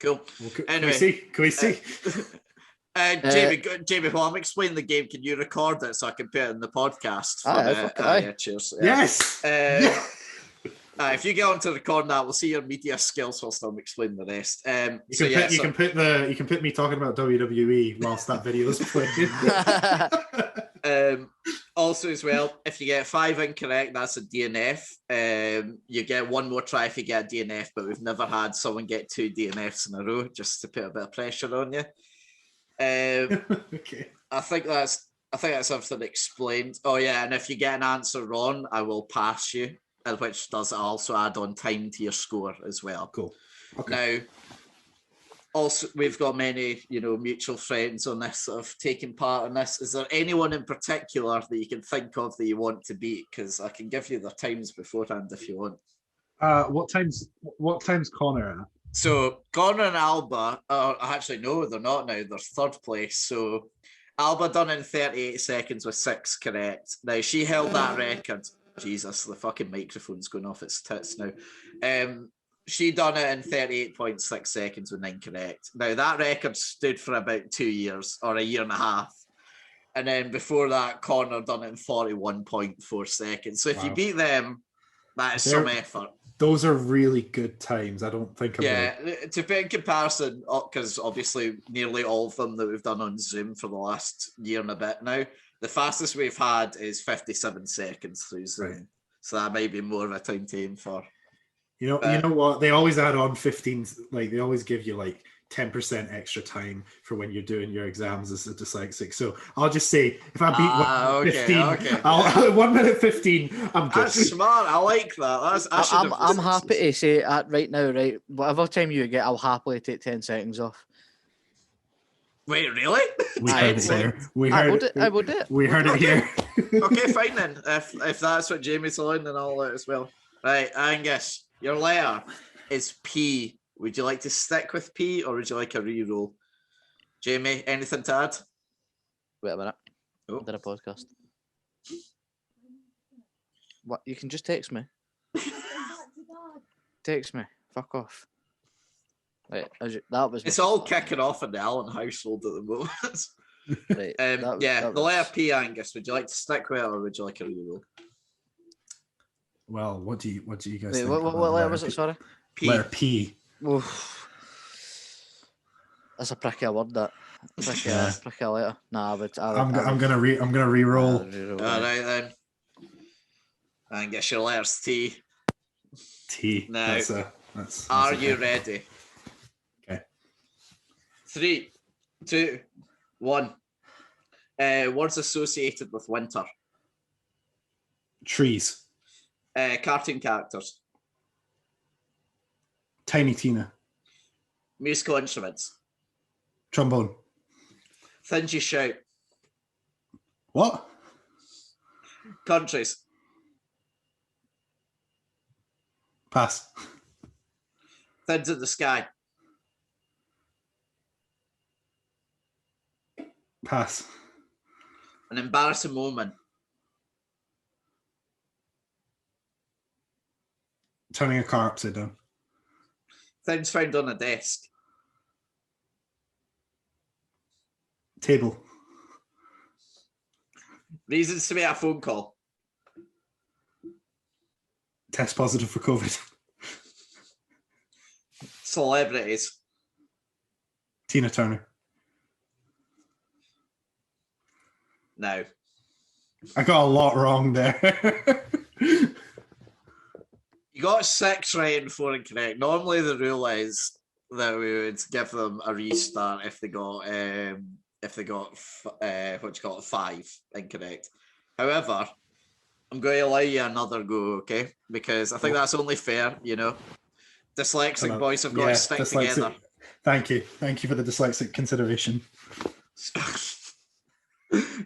Cool. Well, anyway, can we see? Jamie, while I'm explaining the game, can you record it so I can put it in the podcast? Yeah, cheers. Yes. If you get on to recording that, we'll see your media skills whilst I'm explaining the rest. You can put me talking about WWE whilst that video is playing. Also, as well, if you get 5 incorrect, that's a DNF. You get one more try if you get a DNF, but we've never had someone get 2 DNFs in a row, just to put a bit of pressure on you. Okay. I think that's everything explained. Oh yeah, and if you get an answer wrong, I will pass you, which does also add on time to your score as well. Cool. Okay. Now, also, we've got many, mutual friends on this sort of taking part in this. Is there anyone in particular that you can think of that you want to beat? Because I can give you their times beforehand if you want. What time's Connor at? So Connor and Alba actually no, they're not now. They're third place. So Alba done in 38 seconds with 6 correct. Now she held that record. Jesus, the fucking microphone's going off its tits now. She done it in 38.6 seconds with 9 correct. Now, that record stood for about 2 years or a year and a half. And then before that, Connor done it in 41.4 seconds. So if you beat them, that is some effort. Those are really good times. I don't think to put in comparison, because obviously nearly all of them that we've done on Zoom for the last year and a bit now, the fastest we've had is 57 seconds through Zoom. Right. So that might be more of a time to aim for. You know what? They always add on 15, like they always give you like 10% extra time for when you're doing your exams as a dyslexic. So I'll just say if I beat 15, I'll 1 minute 15, I'm good. That's smart. I like that. I'm happy to say right now, right? Whatever time you get, I'll happily take 10 seconds off. Wait, really? We heard it here. I would do it. We heard it here. Okay, fine then. If that's what Jamie's on, then I'll as well. Right, Angus, your letter is P. Would you like to stick with P or would you like a re-roll? Jamie, anything to add? Wait a minute. Oh. I did a podcast. What? You can just text me. Text me. Fuck off. Right, that was. It's all kicking off in the Allan household at the moment. Right, the letter P, Angus. Would you like to stick with it or would you like a re-roll? Well, what do you guys think? What letter was it? Sorry. P. Letter P. Oof. That's a pricky word. That pricky letter. Nah, but I'm gonna re-roll. All right then. Angus, your letter's T. T. Now, that's are you ready? Okay. 3, 2, 1. Words associated with winter. Trees. Cartoon characters. Tiny Tina. Musical instruments. Trombone. Things you shout. What? Countries. Pass. Things in the sky. Pass. An embarrassing moment. Turning a car upside down. Things found on a desk. Table. Reasons to make a phone call. Test positive for COVID. Celebrities. Tina Turner. No. I got a lot wrong there. You got 6 right and 4 incorrect. Normally the rule is that we would give them a restart if they got what you call it, 5 incorrect. However, I'm going to allow you another go, okay? Because I think that's only fair, you know. Dyslexic boys have got to stick together. Thank you for the dyslexic consideration.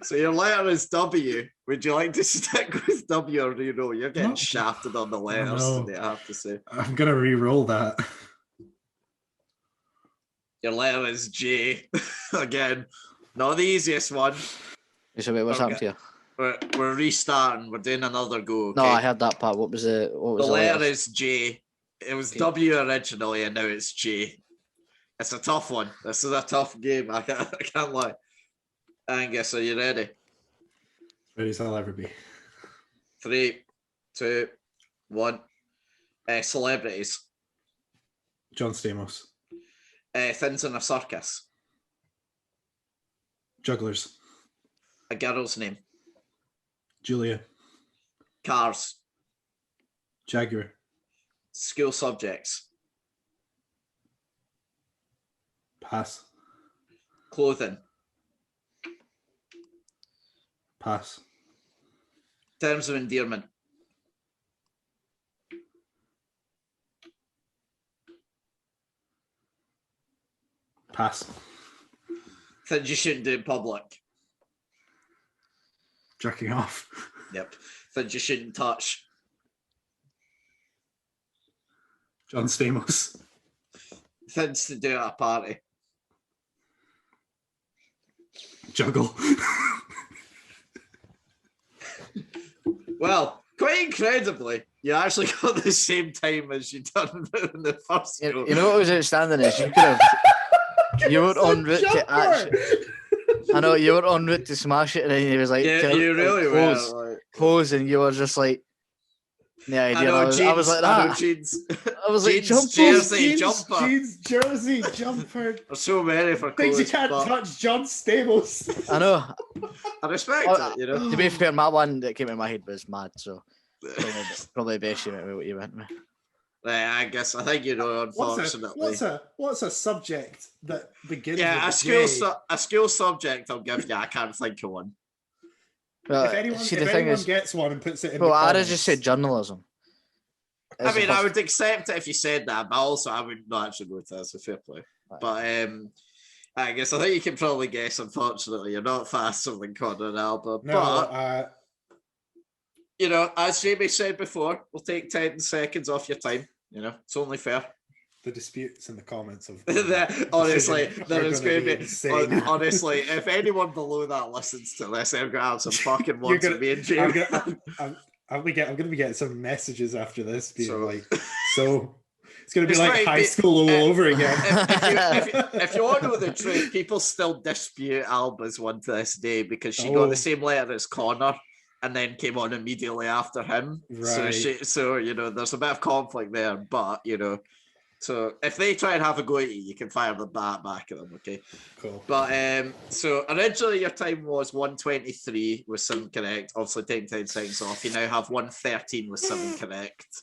So your letter is W. Would you like to stick with W or no? You're getting shafted on the letters today, I have to say. I'm gonna re-roll that. Your letter is J. Again, not the easiest one. So wait, what's happened here? We're restarting. We're doing another go. Okay? No, I heard that part. What was the letter is J. It was W originally, and now it's J. It's a tough one. This is a tough game. I can't lie. Angus, are you ready? Ready as I'll ever be. 3, 2, 1. Celebrities. John Stamos. Things in a circus. Jugglers. A girl's name. Julia. Cars. Jaguar. School subjects. Pass. Clothing. Pass. Terms of endearment. Pass. Things you shouldn't do in public. Jerking off. Yep. Things you shouldn't touch. John Stamos. Things to do at a party. Juggle. Well, quite incredibly, you actually got the same time as you done in the first go. You know what was outstanding is you could have. You were en route to actually. I know you were en route to smash it, and then he was like, yeah, you really were. Pose, and you were just like, the idea. I was like that. Jeans. I was like, jump, jersey, jumper. Jeans, jersey, jumper. There's so many for things clothes, you can't touch. John Stamos. I know. I respect it, you know. To be fair, my one that came in my head was mad, so probably best you went with what you went with. I guess I think you know. Unfortunately, what's a subject that begins? Yeah, with a skill subject. I'll give you. I can't think of one. Well, if anyone gets one and puts it in, I'd have just said journalism. I mean, I would accept it if you said that, but also I would not actually go to that. So fair play. Right. But I guess I think you can probably guess. Unfortunately, you're not faster than Connor and Alba. No, but you know, as Jamie said before, we'll take 10 seconds off your time. You know, it's only fair. The disputes in the comments of honestly, there is going to be insane. Honestly, if anyone below that listens to this, I'm going to have some fucking words with me and Jamie. I'm going to be getting some messages after this being so it's going to be like high school all over again. If you want to know the truth, people still dispute Alba's one to this day because she got the same letter as Connor and then came on immediately after him. Right. So you know, there's a bit of conflict there, but you know, so if they try and have a go at you, you can fire the bat back at them, okay? Cool. But so originally your time was 1:23 with 7 correct. Obviously taking 10 seconds off. You now have 1:13 with 7 correct.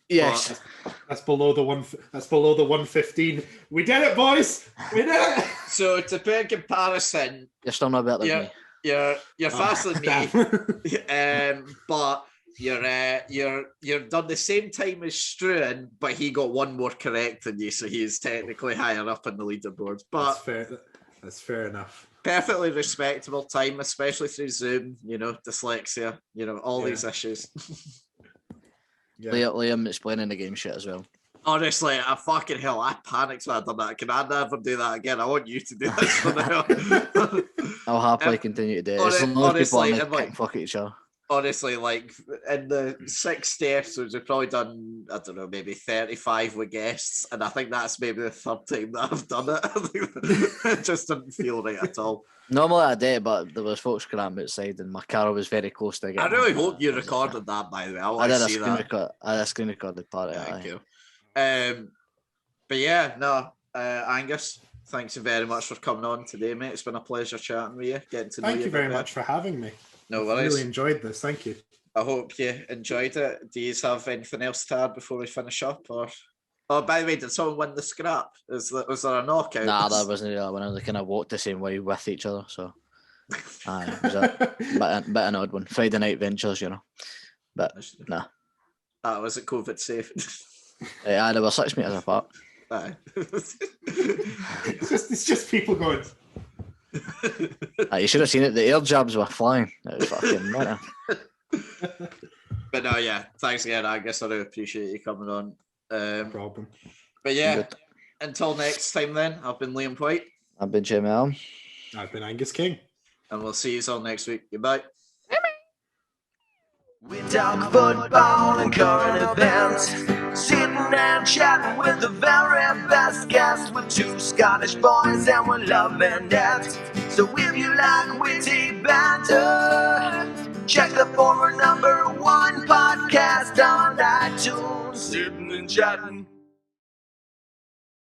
Yes. That's below the 1:15. We did it, boys! We did it! So to put in comparison, You're still not better than me. You're faster than me. But you're done the same time as Struan, but he got 1 more correct than you, so he's technically higher up in the leaderboard. But that's fair enough. Perfectly respectable time, especially through Zoom, you know, dyslexia, you know, all these issues. Yeah. Liam explaining the game shit as well. Honestly, I fucking hell, I panicked when I done that. Can I never do that again? I want you to do this for now. I'll happily continue to do it. As long as people honestly, aren't and, like, kick fuck each other. Honestly, like in the 60 episodes, we've probably done, I don't know, maybe 35 with guests, and I think that's maybe the third time that I've done it. It just didn't feel right at all. Normally I do, but there was folks cramming outside, and my car was very close to I getting. really hope you recorded that, by the way. I I want did to a see screen that. record. I had a screen recorded part of it. Thank aye. you. But yeah, no, Angus, thanks very much for coming on today, mate. It's been a pleasure chatting with you, getting to know you. Thank you a very bit much for having me. No I worries. really enjoyed this. Thank you. I hope you enjoyed it. Do you have anything else to add before we finish up? Or, oh, by the way, did someone win the scrap? Was there a knockout? Nah, that wasn't really when they kind of walked the same way with each other. So, it was a bit an odd one. Friday night ventures, you know. But nah, That was a COVID safe. yeah, they were 6 meters apart. Aye. It's just people going. You should have seen it. The air jabs were flying. It was fucking mad. But no, yeah. Thanks again, Angus. I really appreciate you coming on. No problem. But yeah, Good. until next time then, I've been Liam Whyte. I've been Thayjamieallan. I've been Angus King. And we'll see you all next week. Goodbye. We talk football and current events, sitting and chatting with the very best guests. We're two Scottish boys and we're loving it. So if you like witty banter, check the former #1 podcast on iTunes. Sitting and chatting.